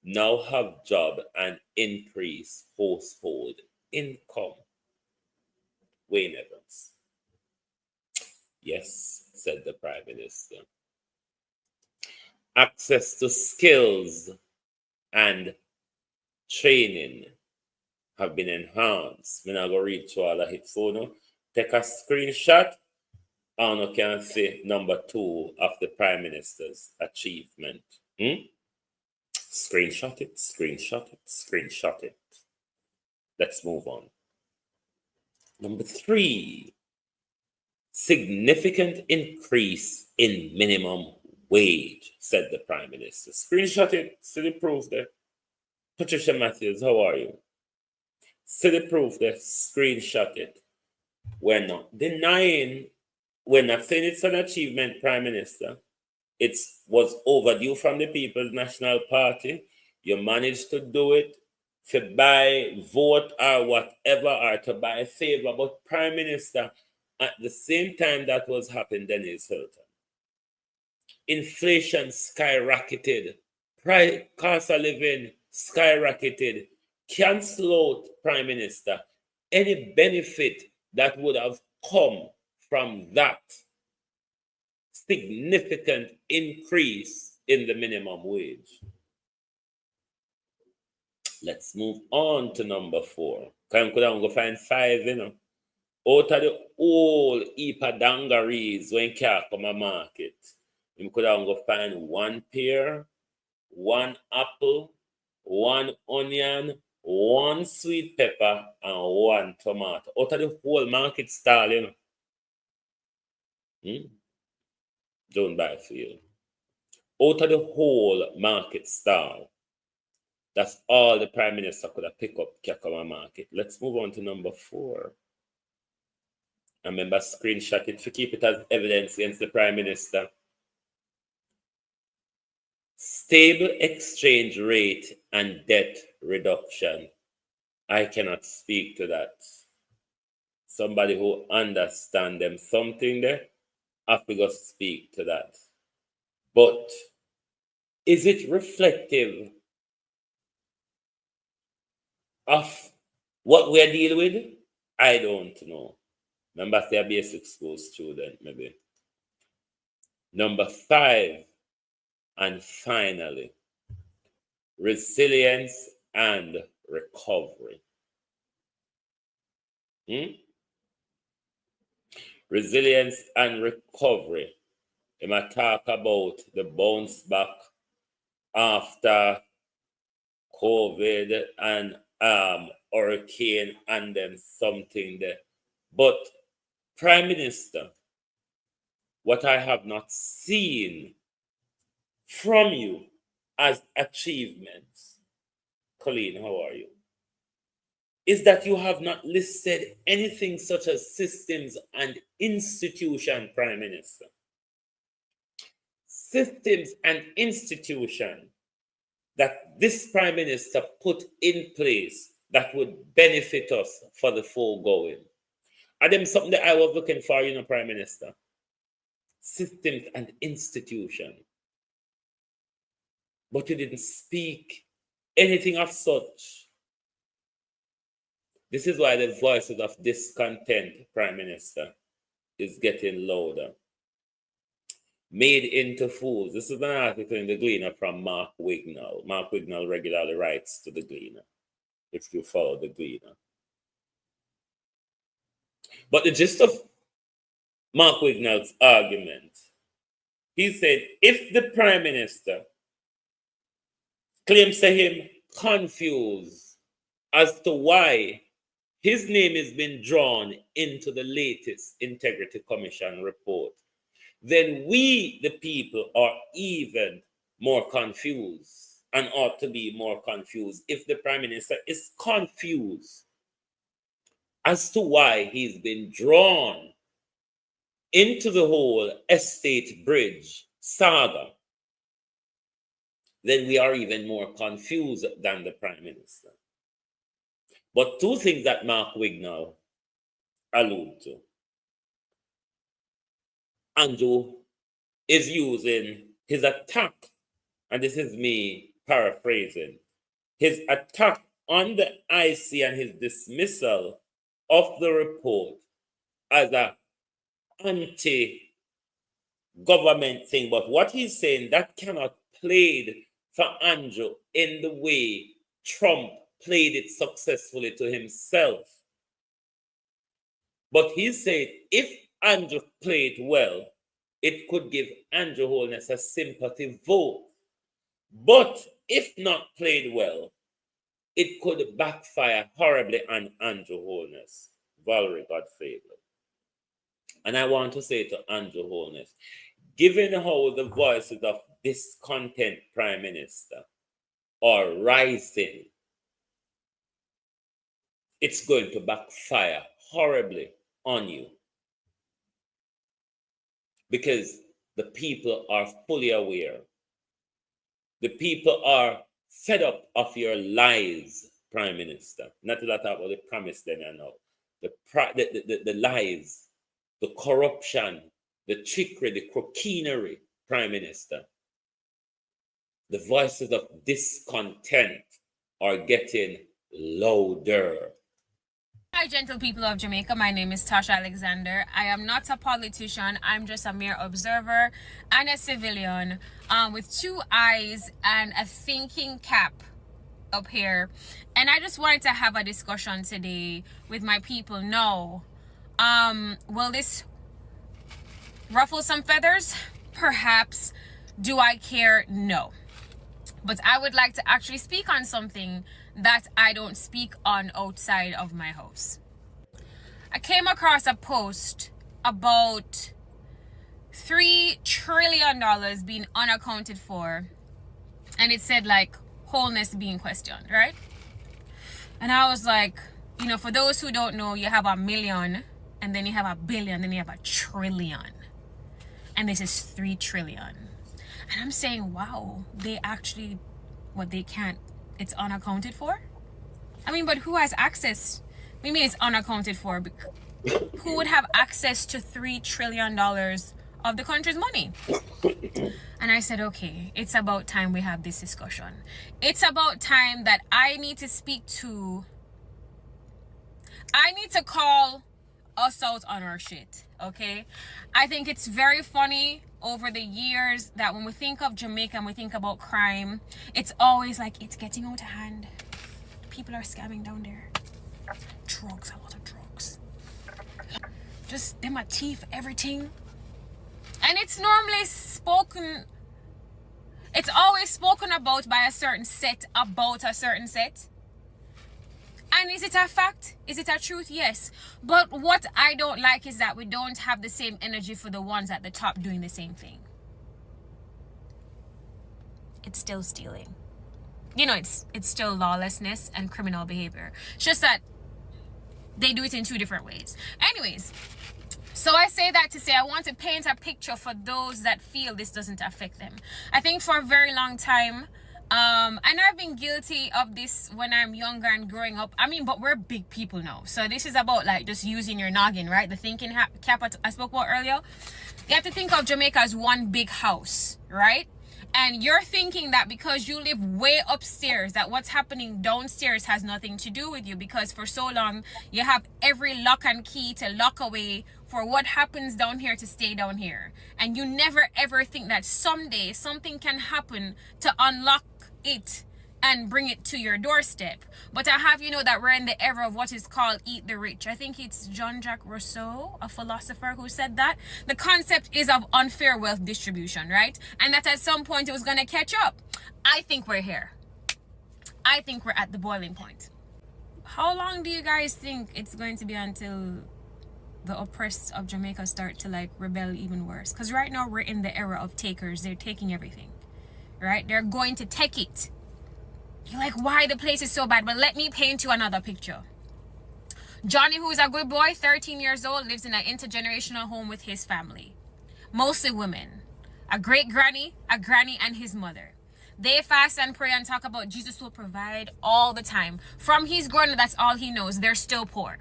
now have job and increased household income. Wayne Evans. Yes, said the Prime Minister. Access to skills and training have been enhanced. I'm not going to read through all of it. So, take a screenshot and you can see number 2 of the Prime Minister's achievement. Screenshot it. Let's move on. Number 3, significant increase in minimum wage, said the Prime Minister. Screenshot it. See the proof there. Patricia Matthews, how are you? See the proof there. Screenshot it. We're not denying, we're not saying it's an achievement, Prime Minister. It was overdue from the People's National Party. You managed to do it, to buy vote or whatever, or to buy favor. But Prime Minister, at the same time that was happening, Dennis Hilton, inflation skyrocketed, cost of living skyrocketed. Cancel out, Prime Minister, any benefit that would have come from that significant increase in the minimum wage. Let's move on to number 4. Can go find 5, Out of the whole heap of dungarees when car come a market, you could go find 1 pear, 1 apple, 1 onion, 1 sweet pepper, and 1 tomato. Out of the whole market stall, Don't buy for you. Out of the whole market stall. That's all the Prime Minister could have picked up Kakama market. Let's move on to number 4. And remember, screenshot it to keep it as evidence against the Prime Minister. Stable exchange rate and debt reduction. I cannot speak to that. Somebody who understands them something there, have to go speak to that. But is it reflective of what we're dealing with? I don't know. Remember, they're a basic school student, maybe. Number 5, and finally, resilience and recovery. Resilience and recovery. We might talk about the bounce back after COVID and hurricane and then something there. But Prime Minister, what I have not seen from you as achievements, Colleen, how are you? Is that you have not listed anything such as systems and institution, Prime Minister. Systems and institution that this Prime Minister put in place that would benefit us for the foregoing. Are them something that I was looking for, Prime Minister? Systems and institution. But you didn't speak anything of such. This is why the voices of discontent, Prime Minister, is getting louder. Made into fools. This is an article in the Gleaner from Mark Wignall. Mark Wignall regularly writes to the Gleaner, if you follow the Gleaner. But the gist of Mark Wignall's argument, he said, if the Prime Minister claims to him confused as to why his name has been drawn into the latest Integrity Commission report, then we, the people, are even more confused and ought to be more confused if the Prime Minister is confused as to why he's been drawn into the whole estate bridge saga. Then we are even more confused than the Prime Minister. But two things that Mark Wignall alluded to. Andrew is using his attack, and this is me paraphrasing, his attack on the IC and his dismissal of the report as a anti-government thing. But what he's saying, that cannot played for Andrew in the way Trump played it successfully to himself. But he said if Andrew played well, it could give Andrew Holness a sympathy vote. But if not played well, it could backfire horribly on Andrew Holness. Valerie Godfrey. And I want to say to Andrew Holness, given how the voices of discontent Prime Minister are rising, it's going to backfire horribly on you. Because the people are fully aware. The people are fed up of your lies, Prime Minister. Not to talk about the promise then I know. The lies, the corruption, the trickery, the croquinery, Prime Minister. The voices of discontent are getting louder. Hi, gentle people of Jamaica. My name is Tasha Alexander. I am not a politician. I'm just a mere observer and a civilian with two eyes and a thinking cap up here. And I just wanted to have a discussion today with my people. No. Will this ruffle some feathers? Perhaps. Do I care? No. But I would like to actually speak on something that I don't speak on outside of my house. I came across a post about $3 trillion being unaccounted for, and it said like wholeness being questioned, right? And I was like, for those who don't know, you have a million, and then you have a billion, then you have a trillion, and this is 3 trillion. And I'm saying, wow, they actually, they can't, it's unaccounted for? I mean, but who has access? We mean it's unaccounted for. Who would have access to $3 trillion of the country's money? And I said, okay, it's about time we have this discussion. It's about time that I need to call us out on our shit, okay? I think it's very funny over the years that when we think of Jamaica and we think about crime, it's always like it's getting out of hand. People are scamming down there. Drugs, a lot of drugs. Just them a thief, everything. And it's normally spoken It's always spoken about by a certain set, about a certain set. And is it a fact? Is it a truth? Yes. But what I don't like is that we don't have the same energy for the ones at the top doing the same thing. It's still stealing. You know, it's still lawlessness and criminal behavior. It's just that they do it in two different ways. Anyways, so I say that to say I want to paint a picture for those that feel this doesn't affect them. I think for a very long time, and I've been guilty of this when I'm younger and growing up. I mean, but we're big people now. So this is about like just using your noggin, right? The thinking cap I spoke about earlier. You have to think of Jamaica as one big house, right? And you're thinking that because you live way upstairs, that what's happening downstairs has nothing to do with you, because for so long you have every lock and key to lock away for what happens down here to stay down here. And you never ever think that someday something can happen to unlock it and bring it to your doorstep. But I have you know that we're in the era of what is called eat the rich. I think it's Jean-Jacques Rousseau, a philosopher, who said that. The concept is of unfair wealth distribution, right? And that at some point it was going to catch up. I think we're here. I think we're at the boiling point. How long do you guys think it's going to be until the oppressed of Jamaica start to like rebel even worse? Because right now we're in the era of takers. They're taking everything, right? They're going to take it. You're like, why the place is so bad? But let me paint you another picture. Johnny, who's a good boy, 13 years old, lives in an intergenerational home with his family. Mostly women. A great granny, a granny and his mother. They fast and pray and talk about Jesus will provide all the time. From he's grown, that's all he knows. They're still poor.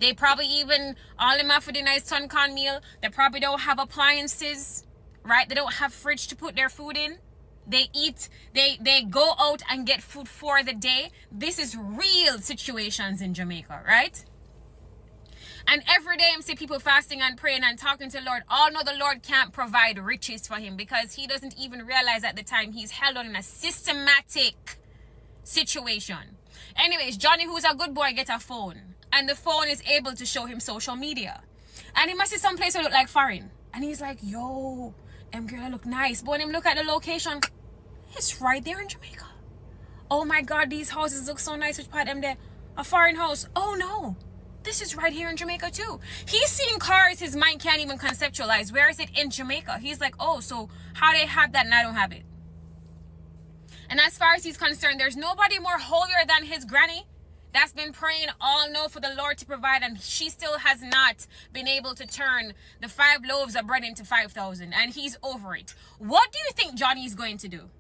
They probably even, all them have for the nice Suncon meal. They probably don't have appliances, right? They don't have fridge to put their food in. They eat, they go out and get food for the day. This is real situations in Jamaica, right? And every day I see people fasting and praying and talking to the Lord. All know the Lord can't provide riches for him because he doesn't even realize at the time he's held on in a systematic situation. Anyways, Johnny, who's a good boy, gets a phone. And the phone is able to show him social media. And he must see some place that look like foreign. And he's like, yo, them girl look nice. But when him look at the location, it's right there in Jamaica. Oh my God, these houses look so nice. Which part of them there? A foreign house. Oh no, this is right here in Jamaica too. He's seeing cars his mind can't even conceptualize. Where is it in Jamaica? He's like, oh, so how they have that and I don't have it? And as far as he's concerned, there's nobody more holier than his granny that's been praying all night for the Lord to provide, and she still has not been able to turn the 5 loaves of bread into 5,000, and he's over it. What do you think Johnny is going to do?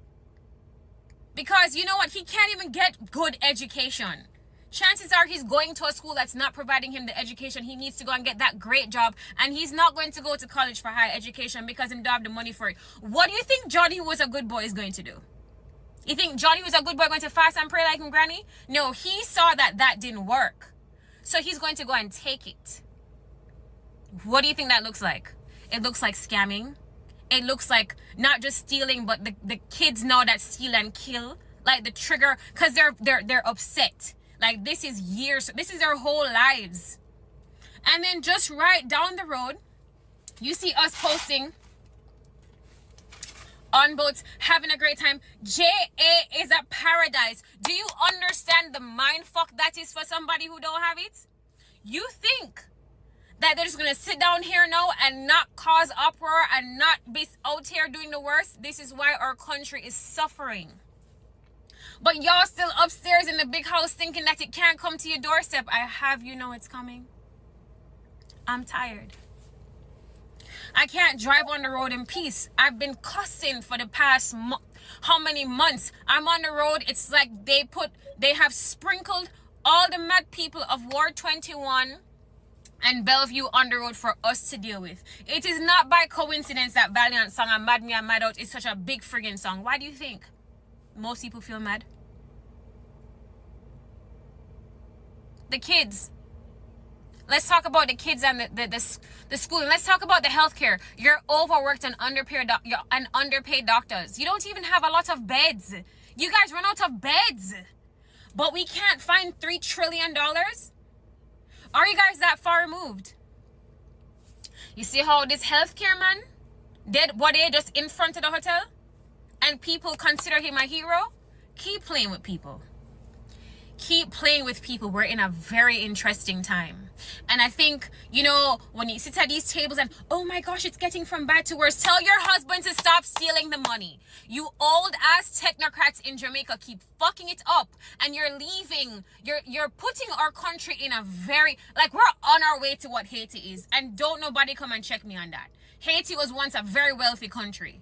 Because you know what? He can't even get good education. Chances are he's going to a school that's not providing him the education he needs to go and get that great job, and he's not going to go to college for higher education because he don't have the money for it. What do you think Johnny, who was a good boy, is going to do? You think Johnny, who's a good boy, going to fast and pray like him granny? No, he saw that that didn't work. So he's going to go and take it. What do you think that looks like? It looks like scamming. It looks like not just stealing, but the kids now that steal and kill. Like the trigger, because they're upset. Like this is years, this is their whole lives. And then just right down the road, you see us posting on boats, having a great time. JA is a paradise. Do you understand the mind fuck that is for somebody who don't have it? You think that they're just gonna sit down here now and not cause uproar and not be out here doing the worst? This is why our country is suffering. But y'all still upstairs in the big house thinking that it can't come to your doorstep. I have you know it's coming. I'm tired. I can't drive on the road in peace. I've been cussing for the past how many months? I'm on the road. It's like they have sprinkled all the mad people of Ward 21 and Bellevue on the road for us to deal with. It is not by coincidence that Valiant song and Mad Me and Mad Out is such a big friggin' song. Why do you think most people feel mad? The kids. Let's talk about the kids and the school. And let's talk about the healthcare. You're overworked and underpaid doctors. You don't even have a lot of beds. You guys run out of beds. But we can't find $3 trillion? Are you guys that far removed? You see how this healthcare man did what they just in front of the hotel? and people consider him a hero, keep playing with people. Keep playing with people. We're in a very interesting time. And I think, you know, when you sit at these tables and, oh my gosh, it's getting from bad to worse, tell your husband to stop stealing the money. You old ass technocrats in Jamaica keep fucking it up, and you're leaving, you're putting our country in a very, like, we're on our way to what Haiti is. And don't nobody come and check me on that. Haiti was once a very wealthy country.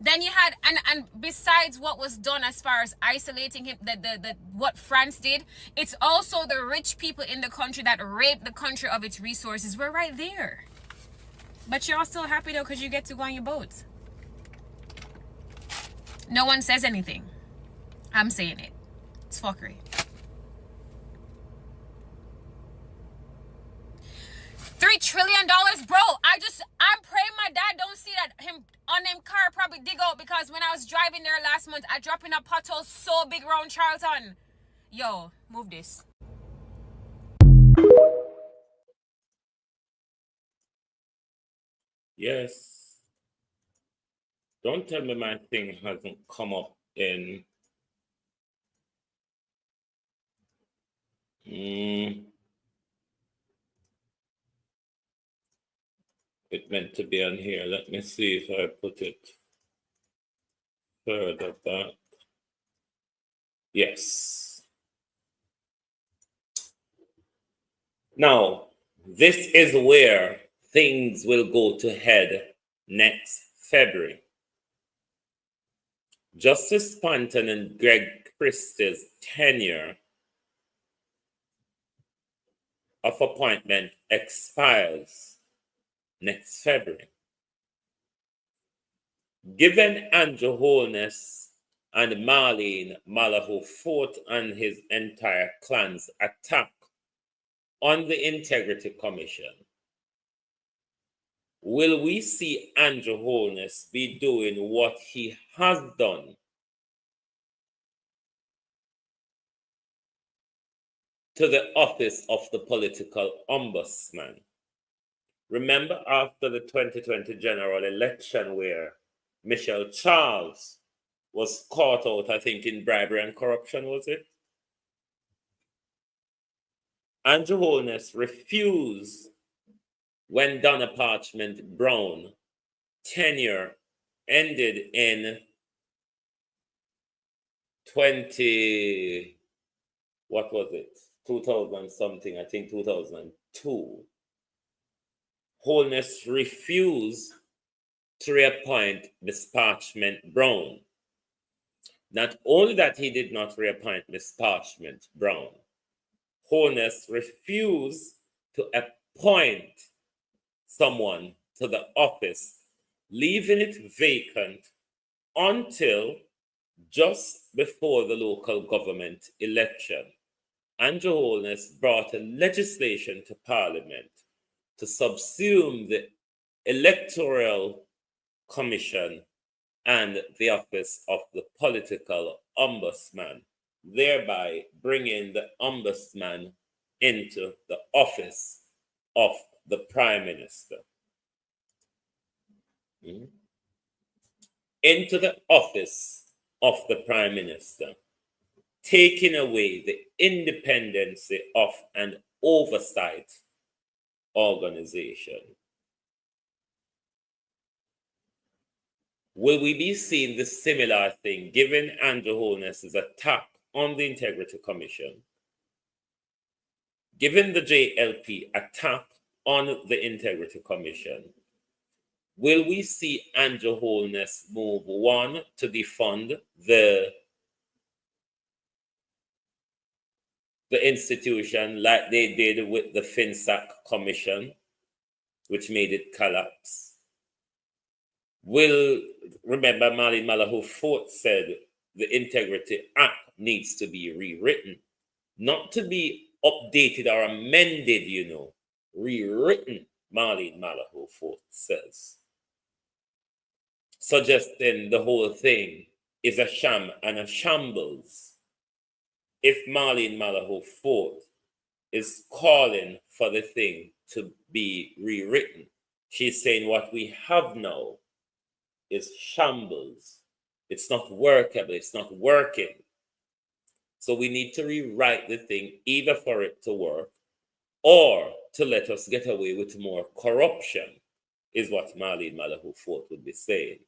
Then you had, and besides what was done as far as isolating him, the what France did, it's also the rich people in the country that raped the country of its resources. We're right there. But you're all still happy though because you get to go on your boats. No one says anything. I'm saying it. It's fuckery. $3 trillion, bro. I'm praying my dad don't see that him on them car probably dig out, because when I was driving there last month, I dropped in a pothole so big around Charlton. Yo, move this. Yes. Don't tell me my thing hasn't come up in it meant to be on here. Let me see if I put it further back. Yes. Now, this is where things will go to head next February. Justice Panton and Greg Christie's tenure of appointment expires next February. Given Andrew Holness and Marlene Malahoo fought and his entire clan's attack on the Integrity Commission, will we see Andrew Holness be doing what he has done to the office of the political ombudsman? Remember, after the 2020 general election, where Michelle Charles was caught out, I think, in bribery and corruption, was it? Andrew Holness refused when Donna Parchment Brown tenure ended in 2000 something, I think 2002. Holness refused to reappoint Miss Parchment Brown. Not only that he did not reappoint Miss Parchment Brown, Holness refused to appoint someone to the office, leaving it vacant until just before the local government election. Andrew Holness brought a legislation to Parliament to subsume the Electoral Commission and the office of the political ombudsman, thereby bringing the ombudsman into the office of the Prime Minister. Into the office of the Prime Minister, taking away the independence of an oversight organization. Will we be seeing the similar thing given Andrew Holness's attack on the Integrity Commission, given the JLP attack on the Integrity Commission? Will we see Andrew Holness move, one, to defund the institution like they did with the FinSAC Commission, which made it collapse? Remember, Marlene Malahoo Fort said the Integrity Act needs to be rewritten, not to be updated or amended, rewritten, Marlene Malahoo Fort says, suggesting the whole thing is a sham and a shambles. If Marlene Malahoo Fort is calling for the thing to be rewritten, she's saying what we have now is shambles. It's not workable. It's not working. So we need to rewrite the thing either for it to work or to let us get away with more corruption, is what Marlene Malahoo Fort would be saying.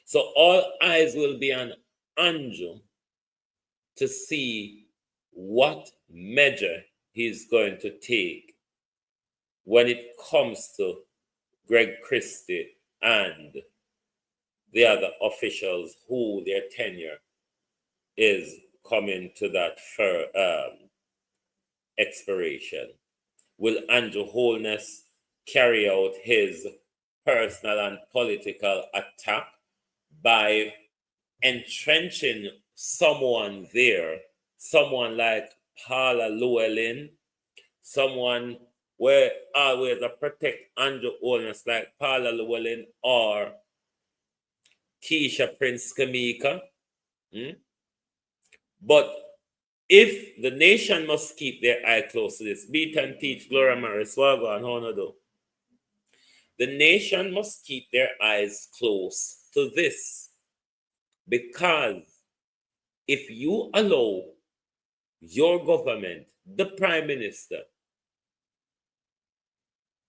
So all eyes will be on Andrew to see what measure he's going to take when it comes to Greg Christie and the other officials who their tenure is coming to that expiration. Will Andrew Holness carry out his personal and political attack by entrenching someone there, someone like Paula Llewellyn, someone where always protect Andrew Holness like Paula Llewellyn or Keisha Prince Kamika? But if the nation must keep their eye close to this, beat and teach Gloria Mariswago and Honodo, the nation must keep their eyes close to this, because if you allow your government, the Prime Minister,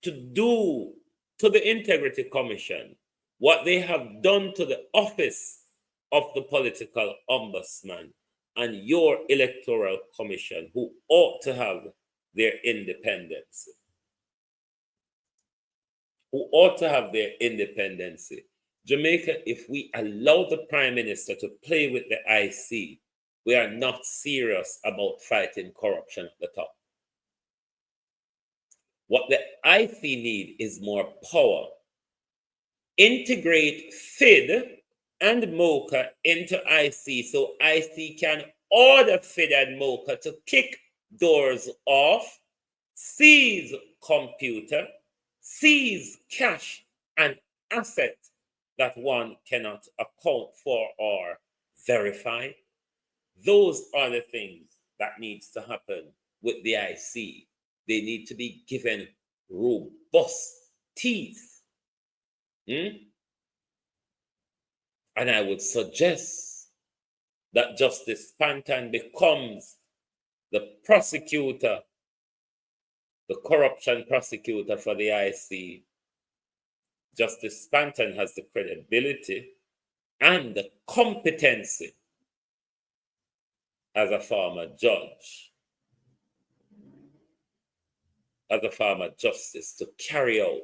to do to the Integrity Commission what they have done to the office of the political ombudsman and your Electoral Commission, who ought to have their independence, Jamaica, if we allow the Prime Minister to play with the IC, we are not serious about fighting corruption at the top. What the IC need is more power. Integrate FID and MOCA into IC so IC can order FID and MOCA to kick doors off, seize computer, seize cash and asset that one cannot account for or verify. Those are the things that needs to happen with the IC. They need to be given robust teeth. And I would suggest that Justice Panton becomes the prosecutor, the corruption prosecutor for the IC. Justice Panton has the credibility and the competency as a former judge, as a former justice, to carry out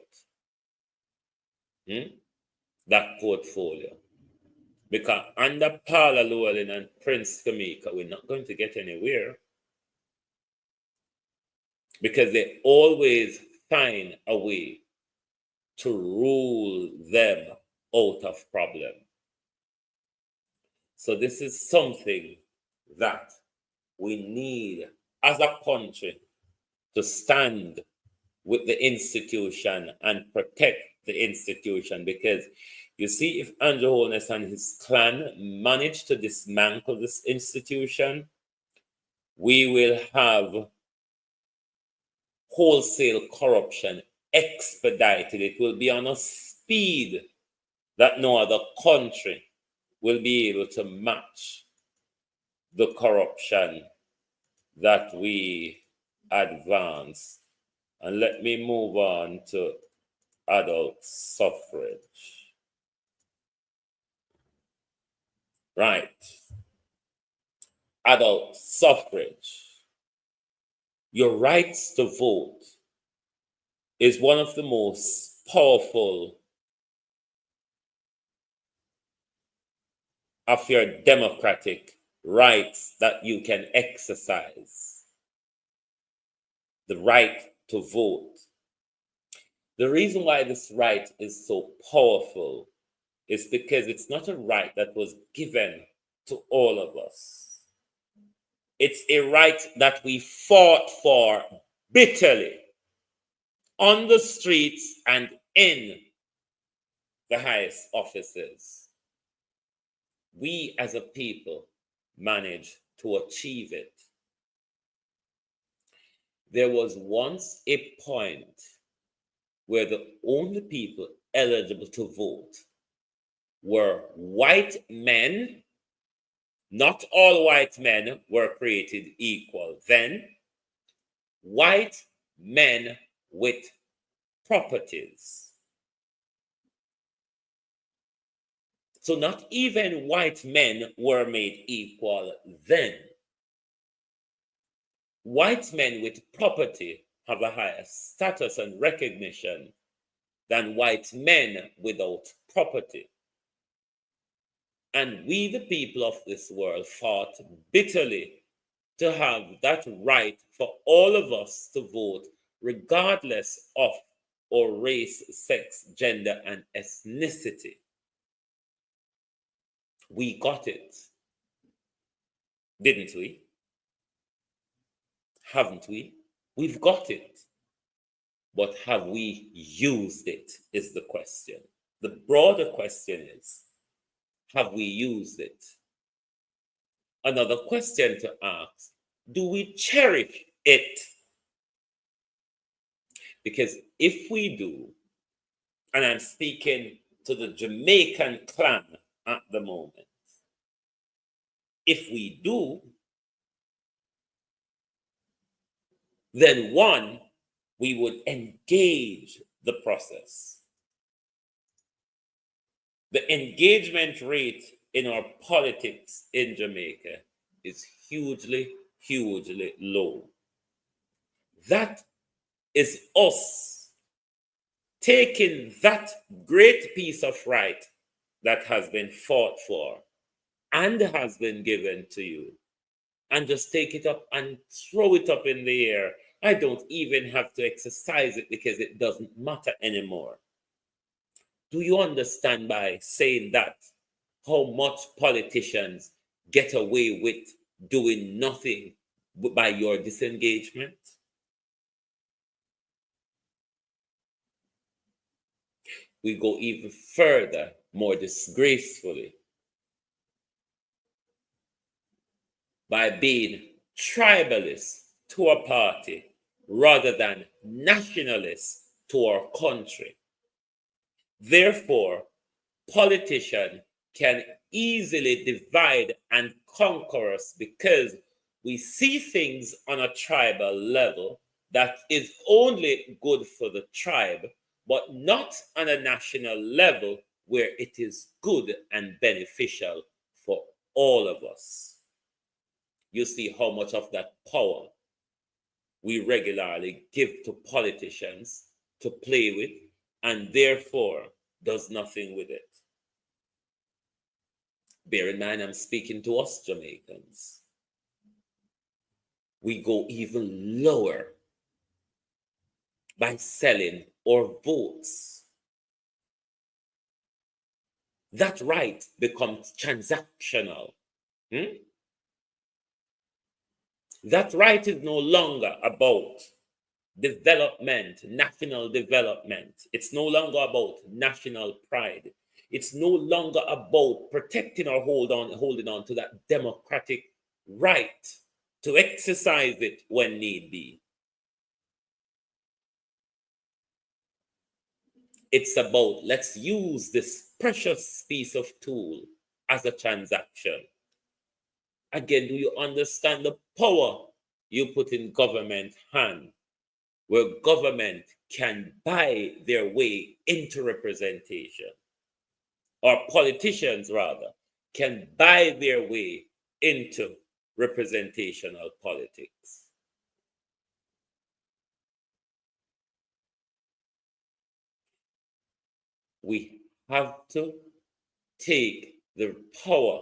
that portfolio. Because under Paula Llewellyn and Prince Kamika, we're not going to get anywhere, because they always find a way to rule them out of problem. So this is something that we need as a country to stand with the institution and protect the institution, because you see, if Andrew Holness and his clan manage to dismantle this institution, we will have wholesale corruption expedited. It will be on a speed that no other country will be able to match the corruption that we advance. And let me move on to adult suffrage. Right. Adult suffrage. Your rights to vote is one of the most powerful of your democratic rights that you can exercise. The right to vote. The reason why this right is so powerful is because it's not a right that was given to all of us. It's a right that we fought for bitterly on the streets and in the highest offices. We as a people managed to achieve it. There was once a point where the only people eligible to vote were white men. Not all white men were created equal. Then, white men with properties. So not even white men were made equal then. White men with property have a higher status and recognition than white men without property. And we, the people of this world, fought bitterly to have that right for all of us to vote, regardless of our race, sex, gender, and ethnicity. We got it, didn't we? Haven't we? We've got it. But have we used it, is the question. The broader question is, have we used it? Another question to ask, do we cherish it? Because if we do, and I'm speaking to the Jamaican clan at the moment, if we do, then one, we would engage the process. The engagement rate in our politics in Jamaica is hugely, hugely low. That is us taking that great piece of right that has been fought for and has been given to you, and just take it up and throw it up in the air. I don't even have to exercise it because it doesn't matter anymore. Do you understand by saying that how much politicians get away with doing nothing by your disengagement? We go even further, more disgracefully, by being tribalists to a party rather than nationalists to our country. Therefore, politicians can easily divide and conquer us because we see things on a tribal level that is only good for the tribe, but not on a national level where it is good and beneficial for all of us. You see how much of that power we regularly give to politicians to play with, and therefore does nothing with it. Bear in mind, I'm speaking to us Jamaicans. We go even lower by selling our votes. That right becomes transactional. That right is no longer about development, national development. It's no longer about national pride. It's no longer about protecting or holding on to that democratic right to exercise it when need be. It's about, let's use this precious piece of tool as a transaction. Again, do you understand the power you put in government hand, where government can buy their way into representation, or politicians rather can buy their way into representational politics? We have to take the power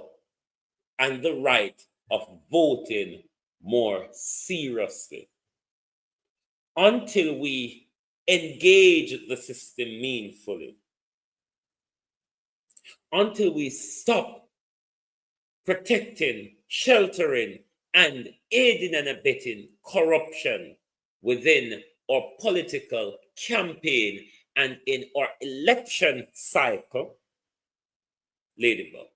and the right of voting more seriously. Until we engage the system meaningfully, until we stop protecting, sheltering, and aiding and abetting corruption within our political campaign and in our election cycle, Ladybug,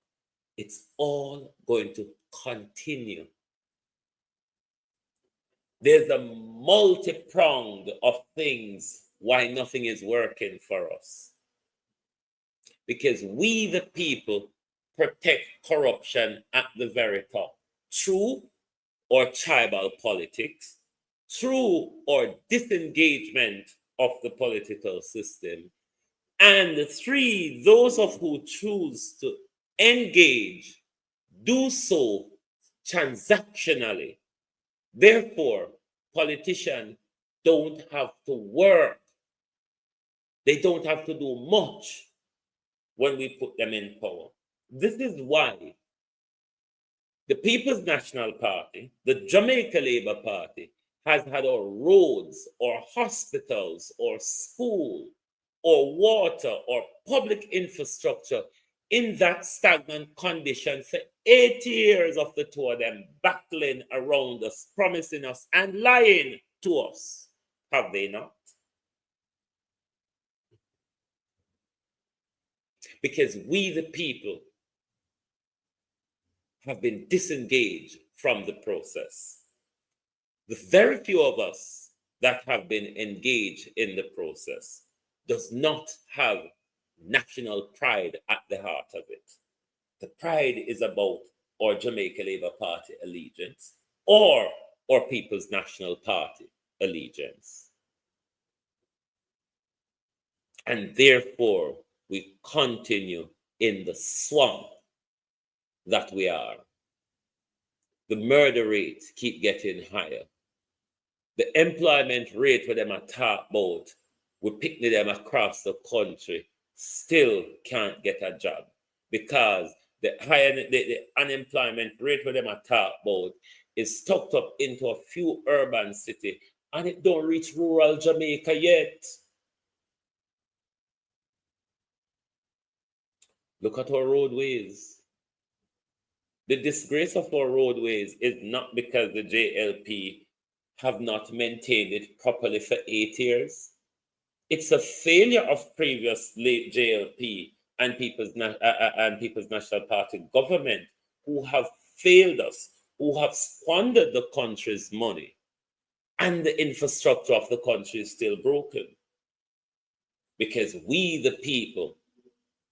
it's all going to continue. There's a multi-pronged of things why nothing is working for us. because we, the people, protect corruption at the very top through or tribal politics, through or disengagement of the political system, and three, those of who choose to engage do so transactionally. Therefore, politicians don't have to work. They don't have to do much when we put them in power. This is why the People's National Party, the Jamaica Labour Party, has had our roads or hospitals or school or water or public infrastructure in that stagnant condition for 8 years of the two of them battling around us, promising us and lying to us. Have they not? Because we, the people, have been disengaged from the process. The very few of us that have been engaged in the process does not have national pride at the heart of it. The pride is about our Jamaica Labour Party allegiance or our People's National Party allegiance. And therefore, we continue in the swamp that we are. The murder rates keep getting higher. The employment rate for them are talk about, we picnic them across the country, still can't get a job because the unemployment rate for them are talk about is tucked up into a few urban cities and it don't reach rural Jamaica yet. Look at our roadways. The disgrace of our roadways is not because the JLP have not maintained it properly for 8 years. It's a failure of previous JLP and People's National Party government who have failed us, who have squandered the country's money, and the infrastructure of the country is still broken. Because we, the people,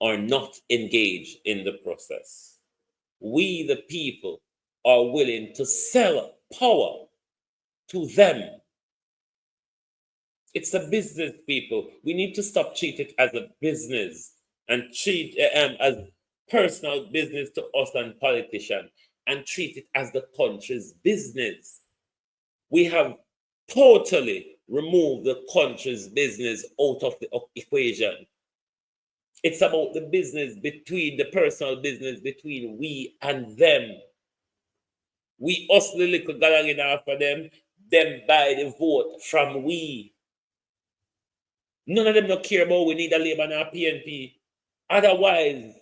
are not engaged in the process. We, the people, are willing to sell power to them. It's a business, people. We need to stop treating it as a business and treat as personal business to us and politicians and treat it as the country's business. We have totally removed the country's business out of the equation. It's about the business between, the personal business between we and them. We hustle the little galang in after them buy the vote from we. None of them don't care about we need a Labour and a PNP. Otherwise,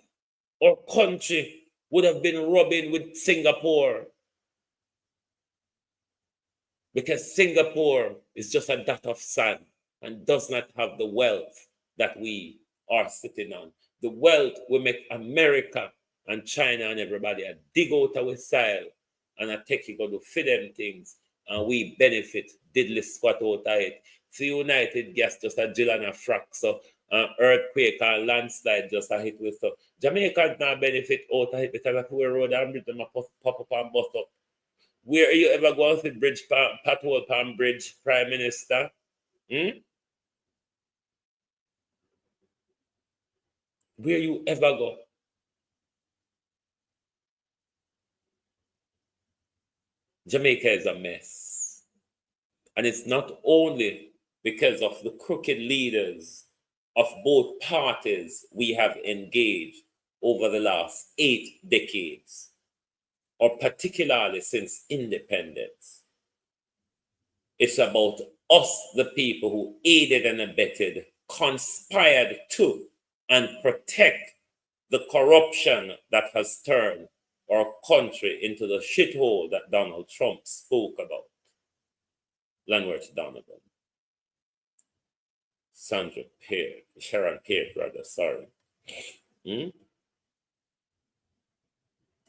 our country would have been rubbing with Singapore. Because Singapore is just a dot of sand and does not have the wealth that we are sitting on. The wealth will make America and China and everybody a dig out our soil and a take you go to feed them things and we benefit diddly squat out of it. So United Gas just a drill and a frack, so earthquake and landslide just a hit with so Jamaicans now benefit out of it because of where road and bridge them pop up and bust up. Where are you ever going to bridge pathole palm bridge, Prime Minister? Where you ever go? Jamaica is a mess. And it's not only because of the crooked leaders of both parties we have engaged over the last 8 decades, or particularly since independence. It's about us, the people who aided and abetted, conspired to, and protect the corruption that has turned our country into the shithole that Donald Trump spoke about. Landworth Donovan. Sharon Pearce, rather, sorry.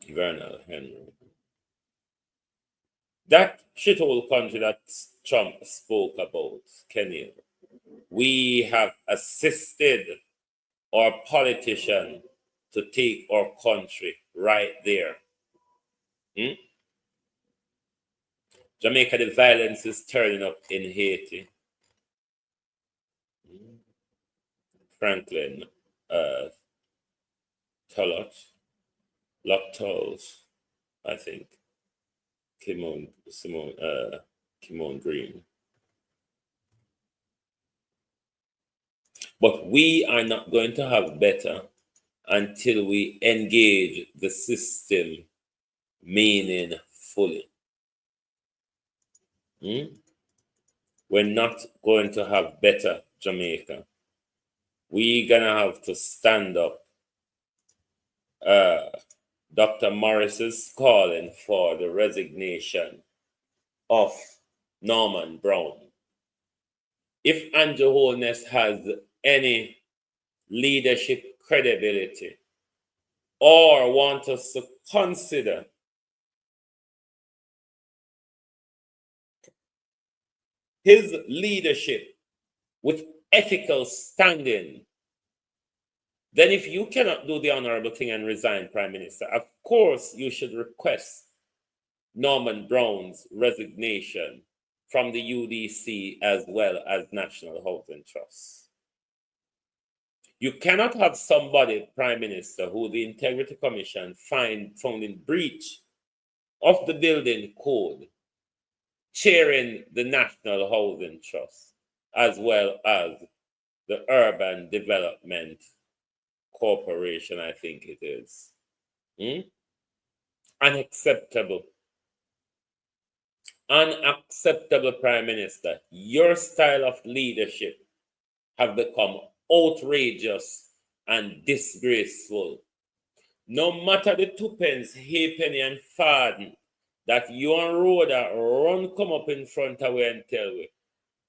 Vernal Henry. That shithole country that Trump spoke about, Kenya, we have assisted or politician to take our country right there. Jamaica, the violence is turning up in Haiti. Franklin, Loctos, I think. Kimon Green. But we are not going to have better until we engage the system meaningfully. We're not going to have better, Jamaica. We're going to have to stand up. Dr. Morris is calling for the resignation of Norman Brown. If Andrew Holness has any leadership credibility or want us to consider his leadership with ethical standing, then if you cannot do the honorable thing and resign, Prime Minister, of course you should request Norman Brown's resignation from the UDC as well as National Housing Trust. You cannot have somebody, Prime Minister, who the Integrity Commission found in breach of the building code, chairing the National Housing Trust, as well as the Urban Development Corporation, I think it is. Unacceptable. Unacceptable, Prime Minister. Your style of leadership have become outrageous and disgraceful. No matter the twopence, halfpenny, and farden that you and Rhoda run come up in front of we and tell we,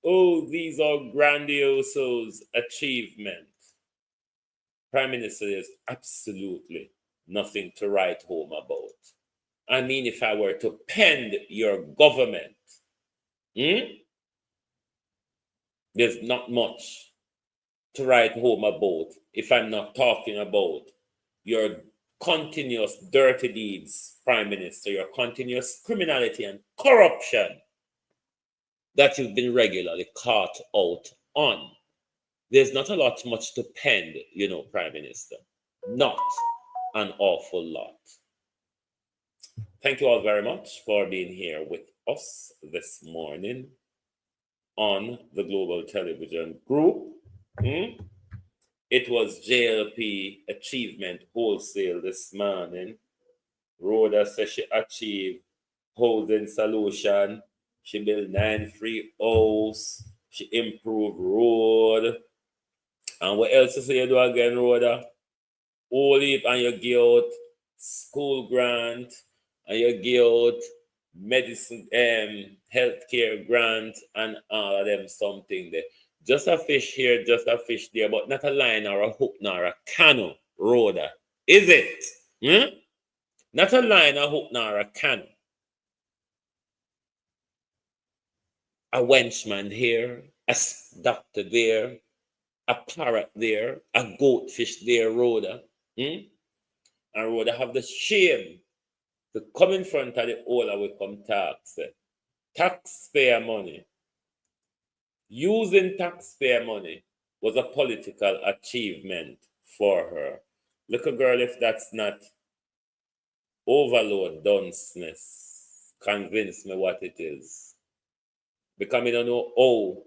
oh, these are grandiose achievements. Prime Minister, there's absolutely nothing to write home about. I mean, if I were to pen your government, there's not much to write home about if I'm not talking about your continuous dirty deeds, Prime Minister, your continuous criminality and corruption that you've been regularly caught out on. There's not a lot much to pen, Prime Minister. Not an awful lot. Thank you all very much for being here with us this morning on the Global Television Group. It was JLP Achievement Wholesale this morning. Rhoda says she achieved housing solution. She built 9 free house. She improved road. And what else you do again, Rhoda? All heap and you give out school grant and you give out medicine, healthcare grant and all of them something there. Just a fish here, just a fish there, but not a line or a hook nor a canoe, Rhoda. Is it? Not a line, a hook nor a canoe. A wenchman here, a doctor there, a parrot there, a goatfish there, Rhoda. And Rhoda have the shame to come in front of the all we come tax. Taxpayer money. Using taxpayer money was a political achievement for her. Look, a girl, if that's not overload dunceness, convince me what it is. Because I don't know how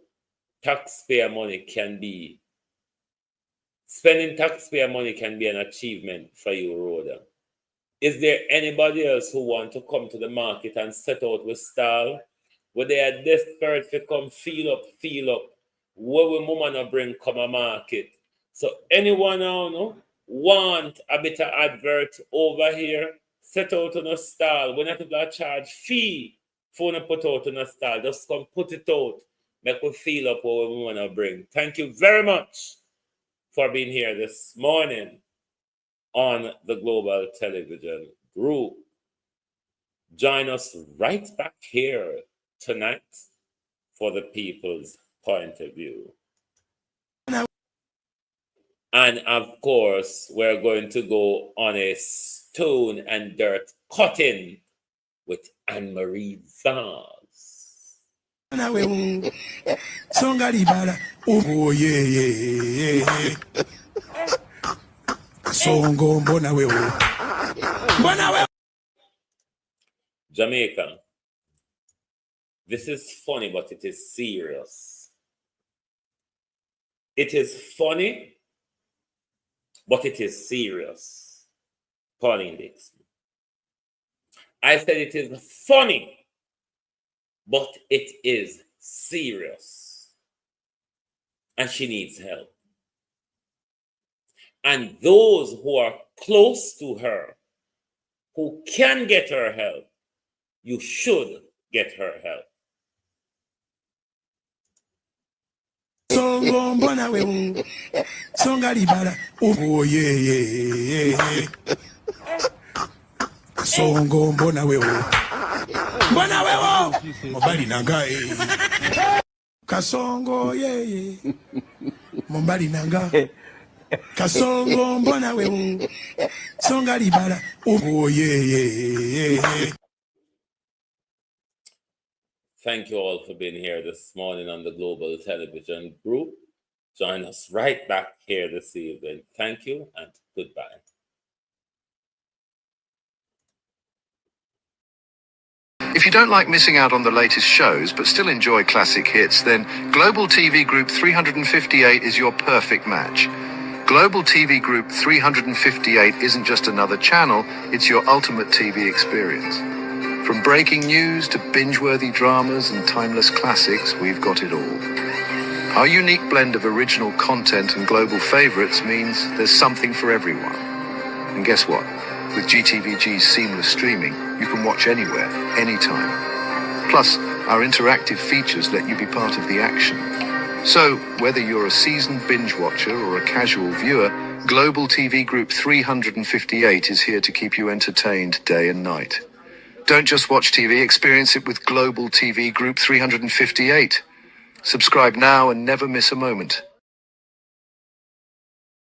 taxpayer money can be. Spending taxpayer money can be an achievement for you, Rhoda. Is there anybody else who want to come to the market and set out with style? Where they are desperate to come feel up, what will woman bring come a market? So anyone now want a bit of advert over here, set out on a stall. We're not going to charge fee for to put out on a stall. Just come put it out. Make we feel up what we want to bring. Thank you very much for being here this morning on the Global Television Group. Join us right back here tonight for the people's point of view. And of course, we're going to go on a stone and dirt cutting with Anne-Marie Vaz. Oh yeah. Songo mbona wewe. Jamaica, this is funny, but it is serious. It is funny, but it is serious. Pauline Dixon. I said it is funny, but it is serious. And she needs help. And those who are close to her, who can get her help, you should get her help. Songo mbona wewe. Songa libala. Oh yeah. Songo mbona wewe. Mbona wewe. Mobali nanga Kasongo yeah. Mobali nanga. Kasongo mbona wewe. Songa libala. Oh yeah. Thank you all for being here this morning on the Global Television Group. Join us right back here this evening. Thank you and goodbye. If you don't like missing out on the latest shows but still enjoy classic hits, then Global TV Group 358 is your perfect match. Global TV Group 358 isn't just another channel, it's your ultimate TV experience. From breaking news to binge-worthy dramas and timeless classics, we've got it all. Our unique blend of original content and global favorites means there's something for everyone. And guess what? With GTVG's seamless streaming, you can watch anywhere, anytime. Plus, our interactive features let you be part of the action. So, whether you're a seasoned binge watcher or a casual viewer, Global TV Group 358 is here to keep you entertained day and night. Don't just watch TV, experience it with Global TV Group 358. Subscribe now and never miss a moment.